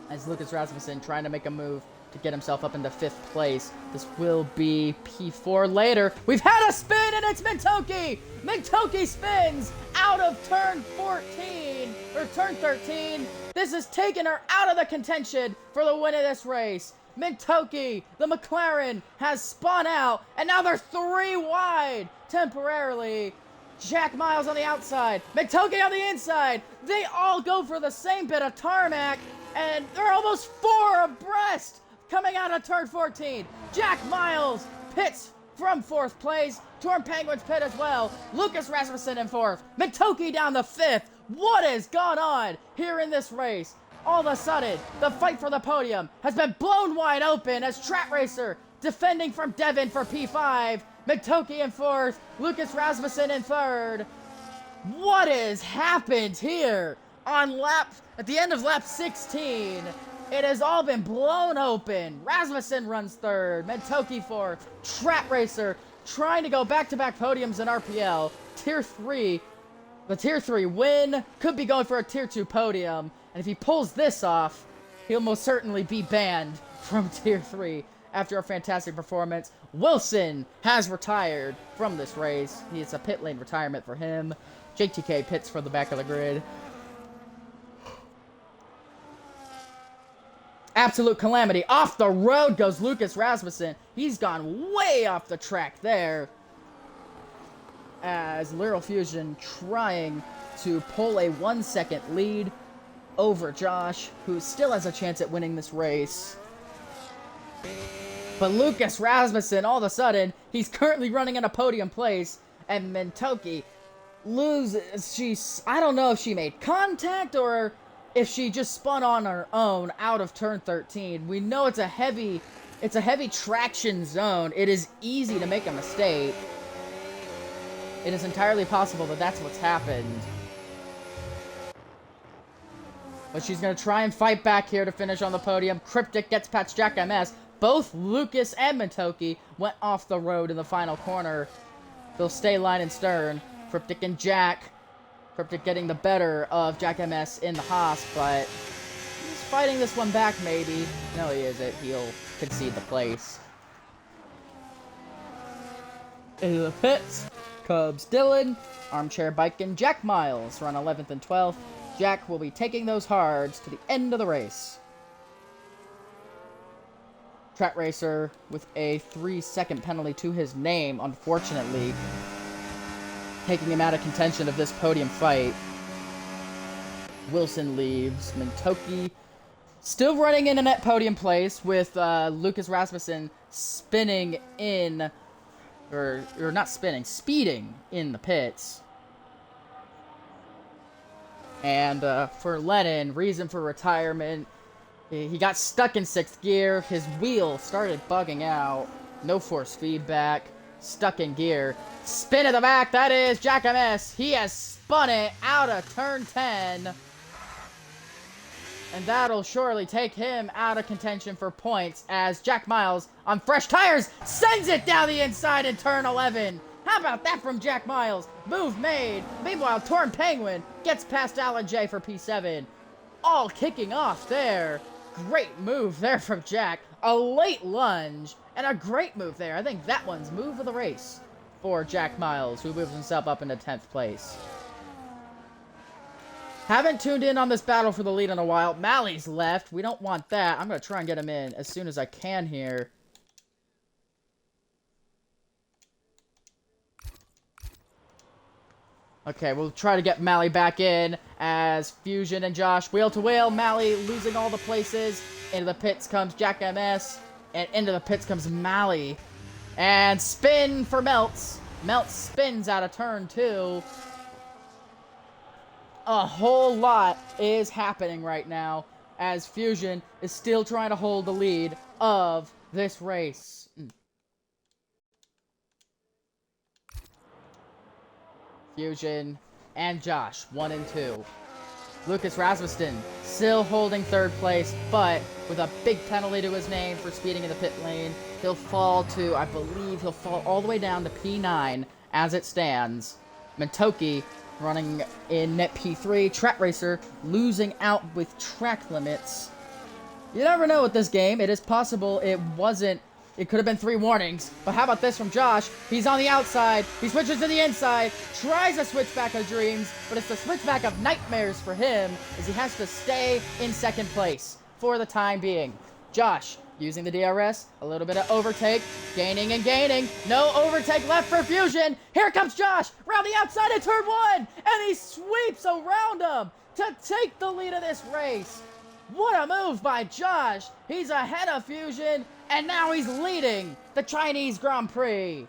as Lucas Rasmussen trying to make a move to get himself up into 5th place. This will be P4 later. We've had a spin and it's Mintoki! Mintoki spins out of turn 14, or turn 13. This has taken her out of the contention for the win of this race. Mintoki, the McLaren, has spun out, and now they're 3 wide temporarily. Jack Miles on the outside, Mintoki on the inside. They all go for the same bit of tarmac, and they're almost 4 abreast coming out of turn 14. Jack Miles pits from 4th place. Torn Penguins pit as well. Lucas Rasmussen in 4th. Mintoki down to 5th. What has gone on here in this race? All of a sudden, the fight for the podium has been blown wide open as Trap Racer defending from Devon for P5. Mintoki in 4th. Lucas Rasmussen in 3rd. What has happened here at the end of lap 16? It has all been blown open. Rasmussen runs 3rd. Mintoki 4th. Trap Racer trying to go back-to-back podiums in RPL. Tier 3. The Tier 3 win. Could be going for a Tier 2 podium. And if he pulls this off, he'll most certainly be banned from Tier 3 after a fantastic performance. Wilson has retired from this race. It's a pit lane retirement for him. JTK pits for the back of the grid. Absolute calamity. Off the road goes Lucas Rasmussen. He's gone way off the track there. As Lyral Fusion trying to pull a 1 second lead over Josh, who still has a chance at winning this race. But Lucas Rasmussen, all of a sudden, he's currently running in a podium place, and Mentoki loses. I don't know if she made contact or if she just spun on her own out of turn 13. We know it's a heavy traction zone. It is easy to make a mistake. It is entirely possible that that's what's happened. But she's going to try and fight back here to finish on the podium. Cryptic gets past Jack MS. Both Lucas and Mentoki went off the road in the final corner. They'll stay line and stern. Cryptic and Jack. Cryptic getting the better of Jack MS in the Haas, but he's fighting this one back maybe. No, he isn't. He'll concede the place. In the pits, Cubs Dylan, Armchair Bike, and Jack Miles run 11th and 12th. Jack will be taking those hards to the end of the race. Track Racer with a 3-second penalty to his name, unfortunately, taking him out of contention of this podium fight. Wilson leaves. Mentoki still running in a net podium place with Lucas Rasmussen spinning in, or not spinning, speeding in the pits. And for Lennon, reason for retirement, he got stuck in 6th gear. His wheel started bugging out. No force feedback. Stuck in gear. Spin at the back. That is Jack MS. He has spun it out of turn 10. And that'll surely take him out of contention for points as Jack Miles, on fresh tires, sends it down the inside in turn 11. How about that from Jack Miles? Move made. Meanwhile, Torn Penguin gets past Alan J for P7. All kicking off there. Great move there from Jack. A late lunge and a great move there. I think that one's move of the race for Jack Miles, who moves himself up into 10th place. Haven't tuned in on this battle for the lead in a while. Malley's left. We don't want that. I'm going to try and get him in as soon as I can here. Okay, we'll try to get Malley back in as Fusion and Josh wheel to wheel. Malley losing all the places. Into the pits comes Jack MS. And into the pits comes Malley. And spin for Melts. Melts spins out of turn 2. A whole lot is happening right now as Fusion is still trying to hold the lead of this race. Fusion and Josh, 1 and 2. Lucas Rasmussen still holding 3rd place, but with a big penalty to his name for speeding in the pit lane. He'll fall to, I believe, he'll fall all the way down to P9 as it stands. Mentoki running in net P3. Track Racer losing out with track limits. You never know with this game. It is possible it could have been 3 warnings. But how about this from Josh? He's on the outside. He switches to the inside. Tries a switchback of dreams. But it's the switchback of nightmares for him as he has to stay in 2nd place for the time being. Josh using the DRS. A little bit of overtake. Gaining and gaining. No overtake left for Fusion. Here comes Josh. Round the outside of turn 1. And he sweeps around him to take the lead of this race. What a move by Josh. He's ahead of Fusion. And now he's leading the Chinese Grand Prix.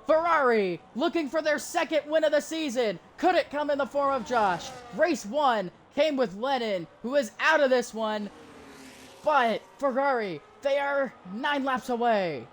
Ferrari looking for their 2nd win of the season. Could it come in the form of Josh? Race 1 came with Lennon, who is out of this one. But Ferrari, they are 9 laps away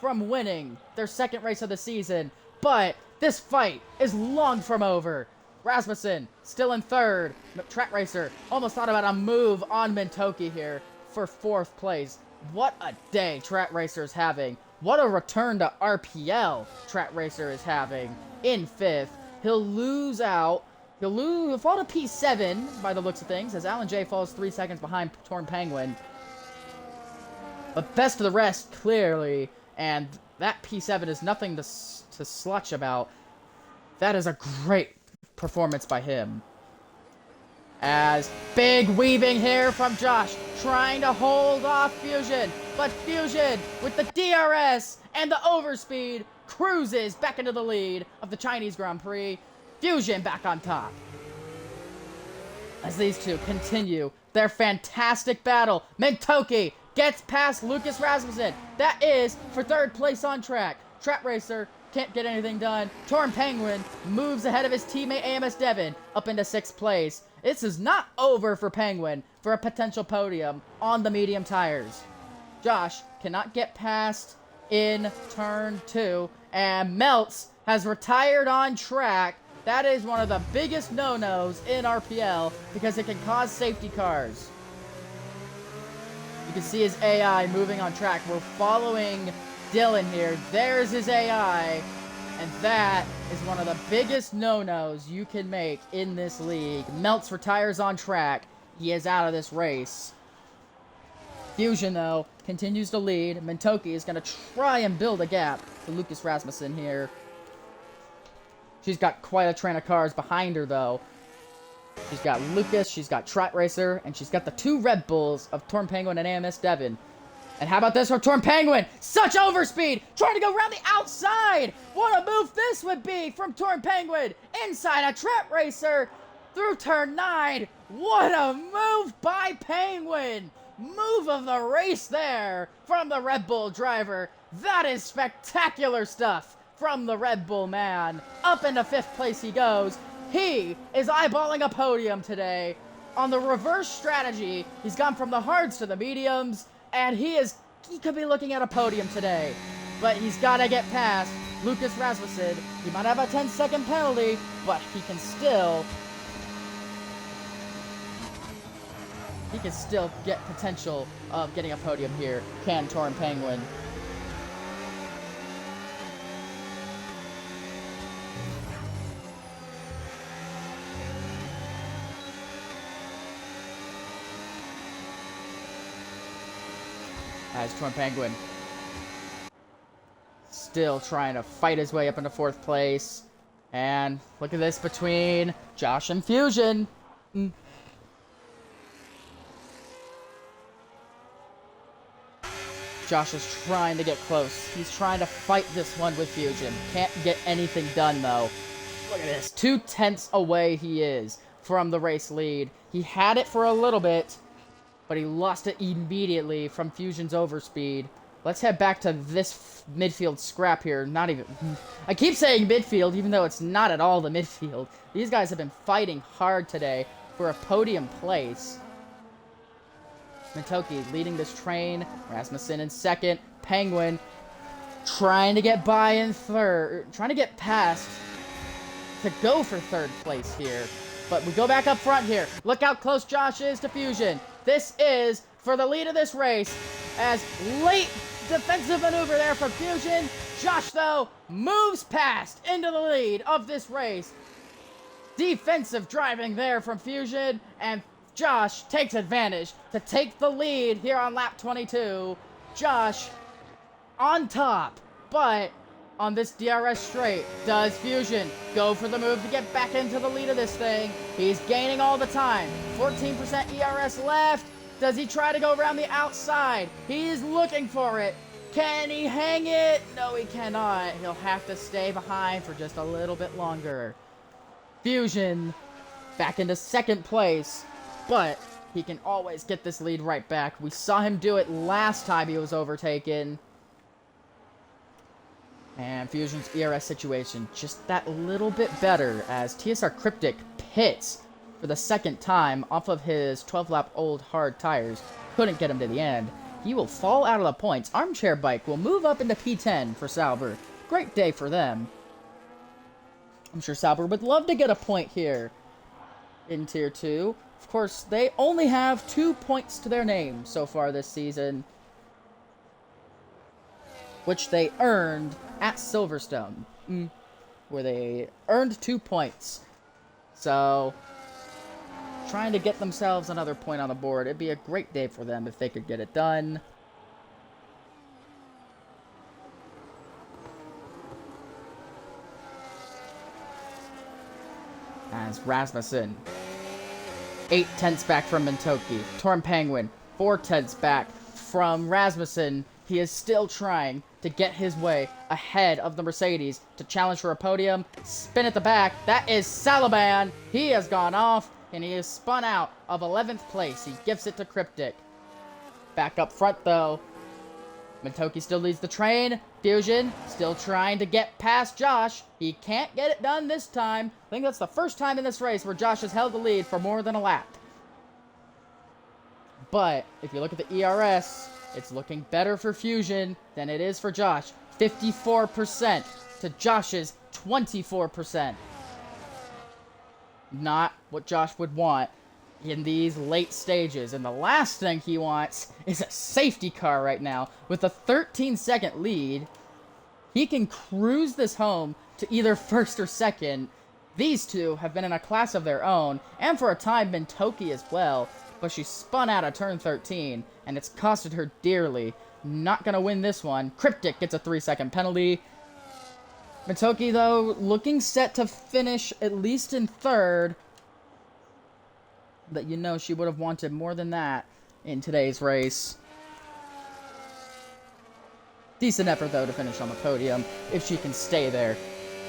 from winning their 2nd race of the season. But this fight is long from over. Rasmussen still in 3rd. Track Racer almost thought about a move on Mentoki here for 4th place. What a day Track Racer is having. What a return to RPL Track Racer is having in 5th. He'll lose out. He'll fall to P7 by the looks of things as Alan J falls 3 seconds behind Torn Penguin. But best of the rest, clearly. And that P7 is nothing to slutch about. That is a great performance by him. As big weaving here from Josh, trying to hold off Fusion. But Fusion, with the DRS and the overspeed, cruises back into the lead of the Chinese Grand Prix. Fusion back on top. As these two continue their fantastic battle, Mentoki gets past Lucas Rasmussen. That is for third place on track. Trap Racer can't get anything done. Torn Penguin moves ahead of his teammate AMS Devin up into 6th place. This is not over for Penguin for a potential podium on the medium tires. Josh cannot get past in turn 2, and Meltz has retired on track. That is one of the biggest no-nos in RPL because it can cause safety cars. You can see his AI moving on track. We're following Dylan here. There's his AI, and that is one of the biggest no-nos you can make in this league. Meltz retires on track. He is out of this race. Fusion, though, continues to lead. Mentoki is going to try and build a gap to Lucas Rasmussen here. She's got quite a train of cars behind her, though. She's got Lucas, she's got Trot Racer, and she's got the 2 Red Bulls of Torn Penguin and AMS Devin. And how about this for Torn Penguin? Such overspeed! Trying to go around the outside! What a move this would be from Torn Penguin! Inside a Trap Racer through turn 9! What a move by Penguin! Move of the race there from the Red Bull driver. That is spectacular stuff from the Red Bull man. Up into 5th place he goes. He is eyeballing a podium today. On the reverse strategy, he's gone from the hards to the mediums, and he could be looking at a podium today. But he's got to get past Lucas Rasmussen. He might have a 10-second penalty, but he can still get potential of getting a podium here. Can Torn Penguin. As Torn Penguin still trying to fight his way up into 4th place. And look at this between Josh and Fusion. Josh is trying to get close. He's trying to fight this one with Fusion. Can't get anything done, though. Look at this. 2/10 away he is from the race lead. He had it for a little bit, but he lost it immediately from Fusion's overspeed. Let's head back to this midfield scrap here. Not even... I keep saying midfield, even though it's not at all the midfield. These guys have been fighting hard today for a podium place. Mentoki leading this train. Rasmussen in 2nd. Penguin trying to get by in 3rd. Trying to get past to go for 3rd place here. But we go back up front here. Look how close Josh is to Fusion. This is for the lead of this race. As late defensive maneuver there from Fusion. Josh, though, moves past into the lead of this race. Defensive driving there from Fusion. And Josh takes advantage to take the lead here on lap 22. Josh on top, but on this DRS straight, does Fusion go for the move to get back into the lead of this thing? He's gaining all the time. 14% ERS left. Does he try to go around the outside? He's looking for it. Can he hang it? No, he cannot. He'll have to stay behind for just a little bit longer. Fusion back into 2nd place. But he can always get this lead right back. We saw him do it last time he was overtaken. And Fusion's ERS situation just that little bit better as TSR Cryptic pits for the 2nd time off of his 12-lap old hard tires. Couldn't get him to the end. He will fall out of the points. Armchair Bike will move up into P10 for Sauber. Great day for them. I'm sure Sauber would love to get a point here in Tier 2. Of course, they only have 2 points to their name so far this season, which they earned at Silverstone, where they earned 2 points. So, trying to get themselves another point on the board. It'd be a great day for them if they could get it done. As Rasmussen 8/10 back from Mentoki. Torn Penguin 4/10 back from Rasmussen. He is still trying to get his way ahead of the Mercedes to challenge for a podium. Spin at the back. That is Salaban. He has gone off, and he is spun out of 11th place. He gives it to Cryptic. Back up front, though. Matoki still leads the train. Fusion still trying to get past Josh. He can't get it done this time. I think that's the first time in this race where Josh has held the lead for more than a lap. But if you look at the ERS, it's looking better for Fusion than it is for Josh. 54% to Josh's 24%. Not what Josh would want in these late stages. And the last thing he wants is a safety car right now. With a 13-second lead, he can cruise this home to either first or second. These two have been in a class of their own, and for a time been Toki as well. But she spun out of turn 13, and it's costed her dearly. Not gonna win this one. Cryptic gets a 3-second penalty. Matoki, though, looking set to finish at least in third. But you know she would have wanted more than that in today's race. Decent effort, though, to finish on the podium, if she can stay there.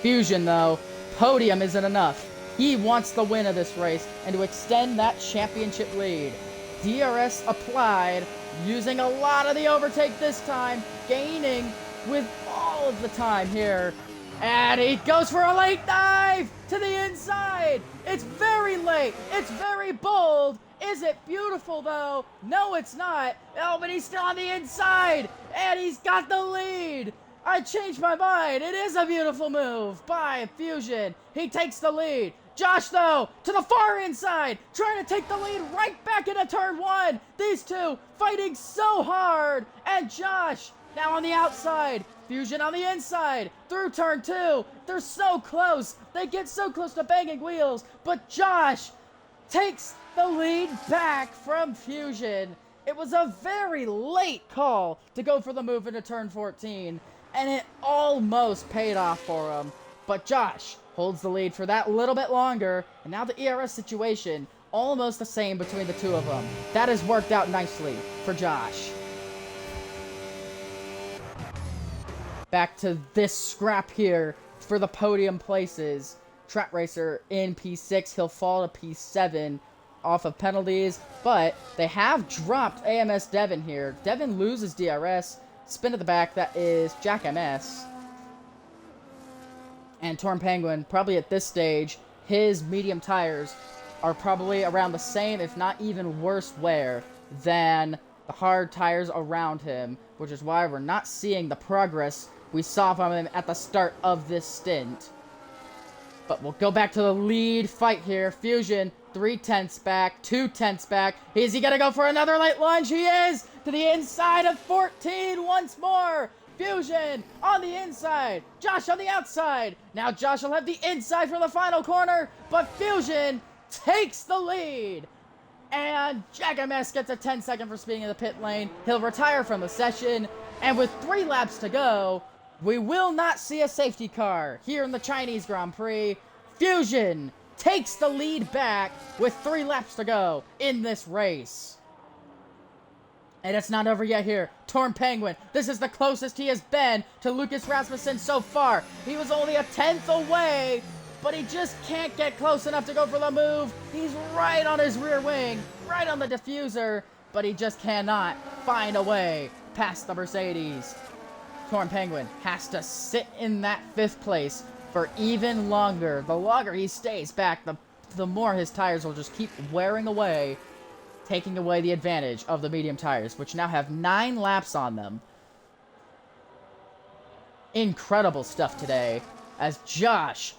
Fusion, though, podium isn't enough. He wants the win of this race and to extend that championship lead. DRS applied, using a lot of the overtake this time, gaining with all of the time here. And he goes for a late dive to the inside. It's very late. It's very bold. Is it beautiful, though? No, it's not. Oh, but he's still on the inside. And he's got the lead. I changed my mind. It is a beautiful move by Fusion. He takes the lead. Josh, though, to the far inside, trying to take the lead right back into turn 1. These two fighting so hard. And Josh now on the outside. Fusion on the inside through turn 2. They're so close. They get so close to banging wheels. But Josh takes the lead back from Fusion. It was a very late call to go for the move into turn 14. And it almost paid off for him. But Josh holds the lead for that little bit longer. And now the ERS situation, almost the same between the two of them. That has worked out nicely for Josh. Back to this scrap here for the podium places. Trap Racer in P6. He'll fall to P7 off of penalties. But they have dropped AMS Devin here. Devin loses DRS. Spin at the back. That is Jack MS. And Torn Penguin, probably at this stage, his medium tires are probably around the same, if not even worse wear than the hard tires around him, which is why we're not seeing the progress we saw from him at the start of this stint. But we'll go back to the lead fight here. Fusion, 3/10 back, 2/10 back. Is he gonna go for another late lunge? He is! To the inside of 14 once more! Fusion on the inside, Josh on the outside. Now Josh will have the inside for the final corner, but Fusion takes the lead. And Jack MS gets a 10-second for speeding in the pit lane. He'll retire from the session, and with 3 laps to go, we will not see a safety car here in the Chinese Grand Prix. Fusion takes the lead back with 3 laps to go in this race. And it's not over yet here. Torn Penguin. This is the closest he has been to Lucas Rasmussen so far. He was only a 10th away, but he just can't get close enough to go for the move. He's right on his rear wing, right on the diffuser, but he just cannot find a way past the Mercedes. Torn Penguin has to sit in that 5th place for even longer. The longer he stays back, the more his tires will just keep wearing away, taking away the advantage of the medium tires, which now have 9 laps on them. Incredible stuff today, as Josh,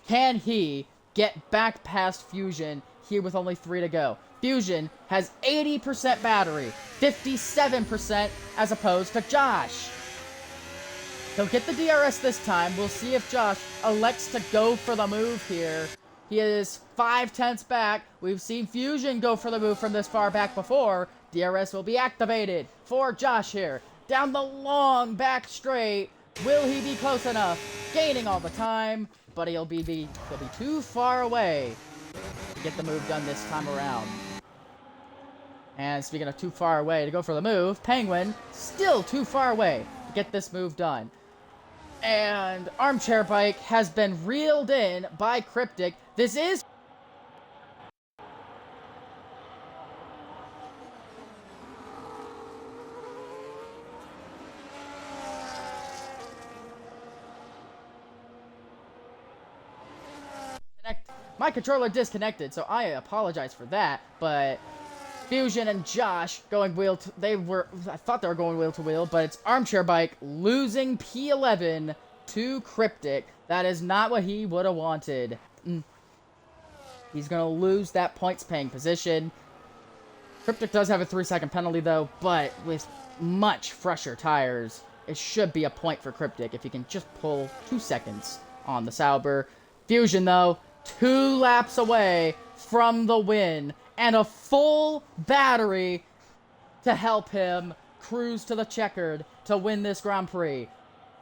can he get back past Fusion here with only 3 to go? Fusion has 80% battery, 57% as opposed to Josh. He'll get the DRS this time. We'll see if Josh elects to go for the move here. He is 5/10 back. We've seen Fusion go for the move from this far back before. DRS will be activated for Josh here. Down the long back straight. Will he be close enough? Gaining all the time, but he'll be too far away to get the move done this time around. And speaking of too far away to go for the move, Penguin still too far away to get this move done. And Armchair Bike has been reeled in by Cryptic. This is my controller disconnected, so I apologize for that, but Fusion and Josh going wheel to, I thought they were going wheel to wheel, but it's Armchair Bike losing P11 to Cryptic. That is not what he would have wanted. He's going to lose that points paying position. Cryptic does have a 3-second penalty though, but with much fresher tires, it should be a point for Cryptic if he can just pull 2 seconds on the Sauber. Fusion though, 2 laps away from the win, and a full battery to help him cruise to the checkered to win this Grand Prix.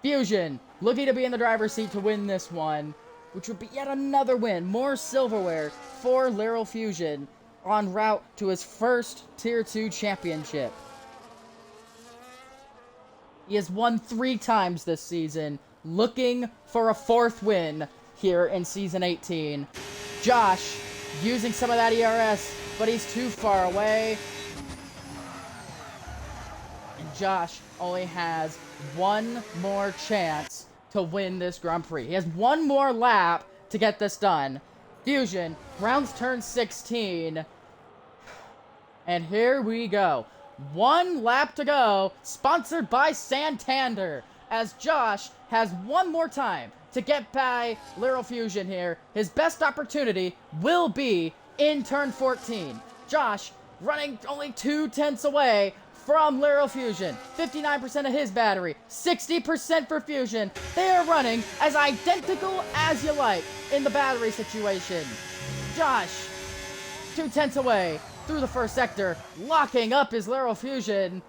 Fusion looking to be in the driver's seat to win this one, which would be yet another win, more silverware for Laryl Fusion en route to his first Tier 2 championship. He has won 3 times this season, looking for a 4th win here in Season 18. Josh using some of that ERS, but he's too far away. And Josh only has 1 more chance to win this Grand Prix. He has 1 more lap to get this done. Fusion rounds turn 16. And here we go. 1 lap to go, sponsored by Santander, as Josh has 1 more time to get by Laryl Fusion here. His best opportunity will be in turn 14. Josh running only 2/10 away from Laryl Fusion. 59% of his battery, 60% for Fusion. They are running as identical as you like in the battery situation. Josh, 2/10 away through the first sector, locking up his Laryl Fusion.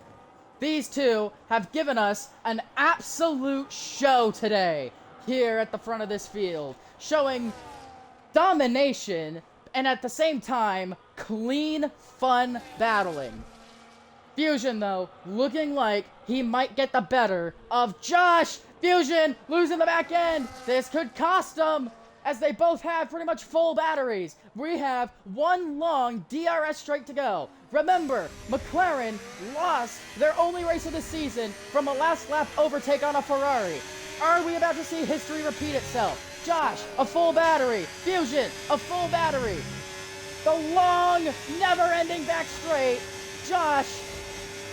These two have given us an absolute show today here at the front of this field, showing domination and at the same time clean, fun battling. Fusion, though, looking like he might get the better of Josh. Fusion losing the back end. This could cost him, as they both have pretty much full batteries. We have 1 long DRS straight to go. Remember, McLaren lost their only race of the season from a last lap overtake on a Ferrari. Are we about to see history repeat itself? Josh, a full battery. Fusion, a full battery. The long, never-ending back straight. Josh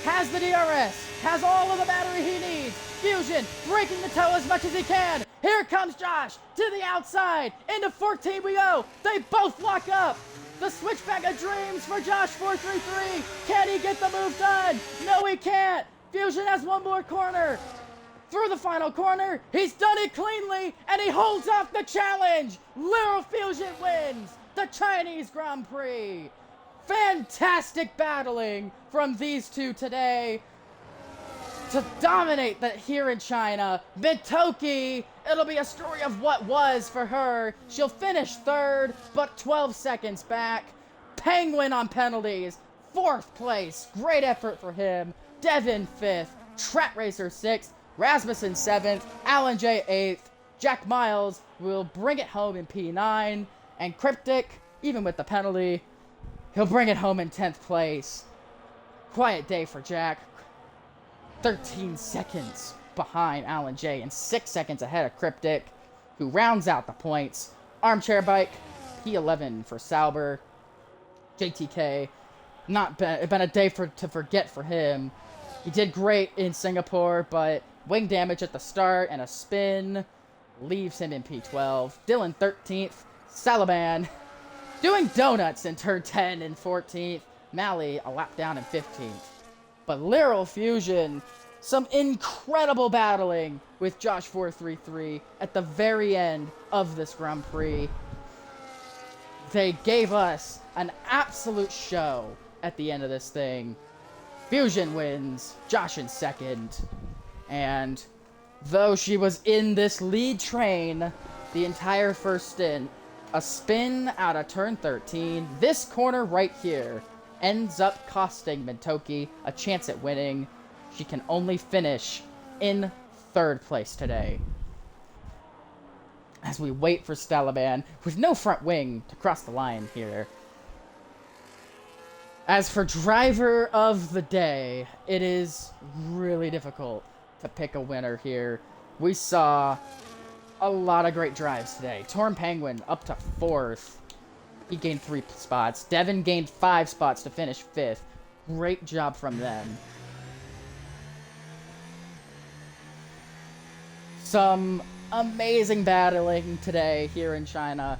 has the DRS, has all of the battery he needs. Fusion breaking the toe as much as he can. Here comes Josh to the outside. Into 14 we go. They both lock up. The switchback of dreams for Josh 433. Can he get the move done? No, he can't. Fusion has 1 more corner. Through the final corner, he's done it cleanly, and he holds off the challenge. Laryl Fusion wins the Chinese Grand Prix. Fantastic battling from these two today to dominate here in China. Mitoki, it'll be a story of what was for her. She'll finish 3rd, but 12 seconds back. Penguin on penalties, 4th place. Great effort for him. Devin 5th, Trat Racer 6th, Rasmussen 7th, Alan J 8th. Jack Miles will bring it home in P9. And Cryptic, even with the penalty, he'll bring it home in 10th place. Quiet day for Jack. 13 seconds behind Alan J and 6 seconds ahead of Cryptic, who rounds out the points. Armchair Bike, P11 for Sauber. JTK, not been a day to forget for him. He did great in Singapore, but wing damage at the start and a spin leaves him in P12. Dylan 13th. Salaban doing donuts in turn 10 and 14th. Mally a lap down in 15th. But Laryl Fusion, some incredible battling with Josh 433 at the very end of this Grand Prix. They gave us an absolute show at the end of this thing. Fusion wins, Josh in 2nd. And though she was in this lead train the entire first stint, a spin out of turn 13, this corner right here, ends up costing Mintoki a chance at winning. She can only finish in 3rd place today. as we wait for Stalaban with no front wing to cross the line here. As for driver of the day, it is really difficult to pick a winner here. We saw a lot of great drives today. Torn Penguin up to 4th. He gained 3 spots. Devin gained 5 spots to finish 5th. Great job from them. Some amazing battling today here in China.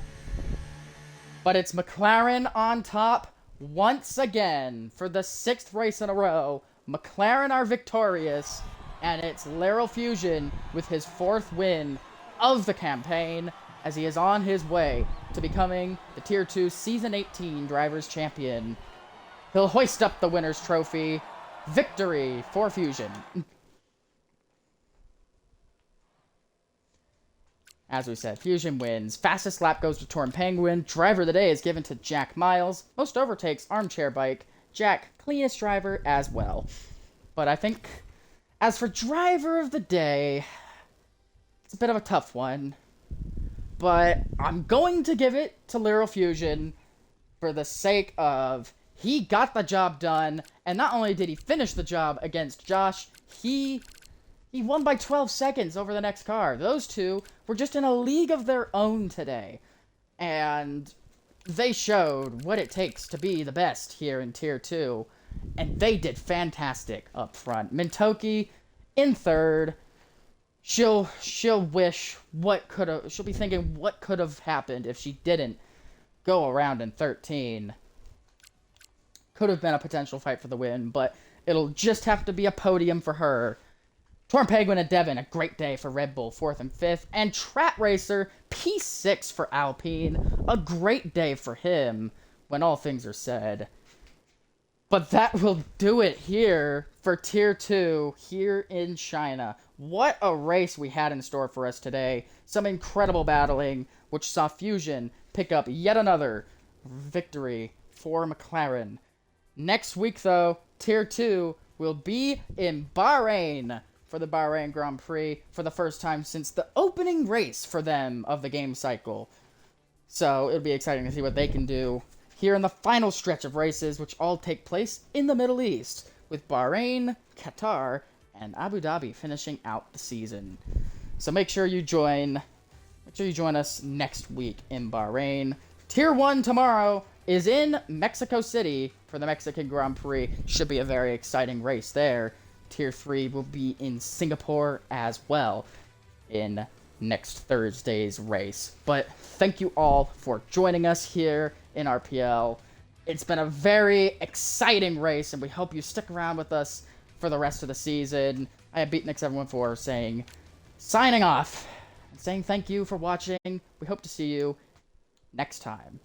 But it's McLaren on top once again for the 6th race in a row. McLaren are victorious, and it's Laryl Fusion with his 4th win of the campaign as he is on his way to becoming the Tier 2 Season 18 Drivers' Champion. He'll hoist up the winner's trophy. Victory for Fusion. As we said, Fusion wins. Fastest lap goes to Torn Penguin. Driver of the day is given to Jack Miles. Most overtakes, Armchair Bike. Jack, cleanest driver as well. But I think, as for driver of the day, it's a bit of a tough one. But I'm going to give it to Laryl Fusion for the sake of he got the job done. And not only did he finish the job against Josh, he won by 12 seconds over the next car. Those two were just in a league of their own today. And they showed what it takes to be the best here in Tier 2. And they did fantastic up front. Mintoki in 3rd. She'll wish she'll be thinking what could have happened if she didn't go around in 13. Could have been a potential fight for the win, but it'll just have to be a podium for her. Torn Penguin and Devin, a great day for Red Bull, 4th and 5th. And Trat Racer, P6 for Alpine, a great day for him when all things are said. But that will do it here for Tier 2 here in China. What a race we had in store for us today. Some incredible battling, which saw Fusion pick up yet another victory for McLaren. Next week, though, Tier 2 will be in Bahrain for the Bahrain Grand Prix for the first time since the opening race for them of the game cycle. So it'll be exciting to see what they can do here in the final stretch of races, which all take place in the Middle East, with Bahrain, Qatar, and Abu Dhabi finishing out the season. So make sure you join us next week in Bahrain. Tier 1 tomorrow is in Mexico City for the Mexican Grand Prix. Should be a very exciting race there. Tier 3 will be in Singapore as well in next Thursday's race. But thank you all for joining us here in RPL. It's been a very exciting race, and we hope you stick around with us for the rest of the season. I have BeatNix714 saying, signing off, and saying thank you for watching. We hope to see you next time.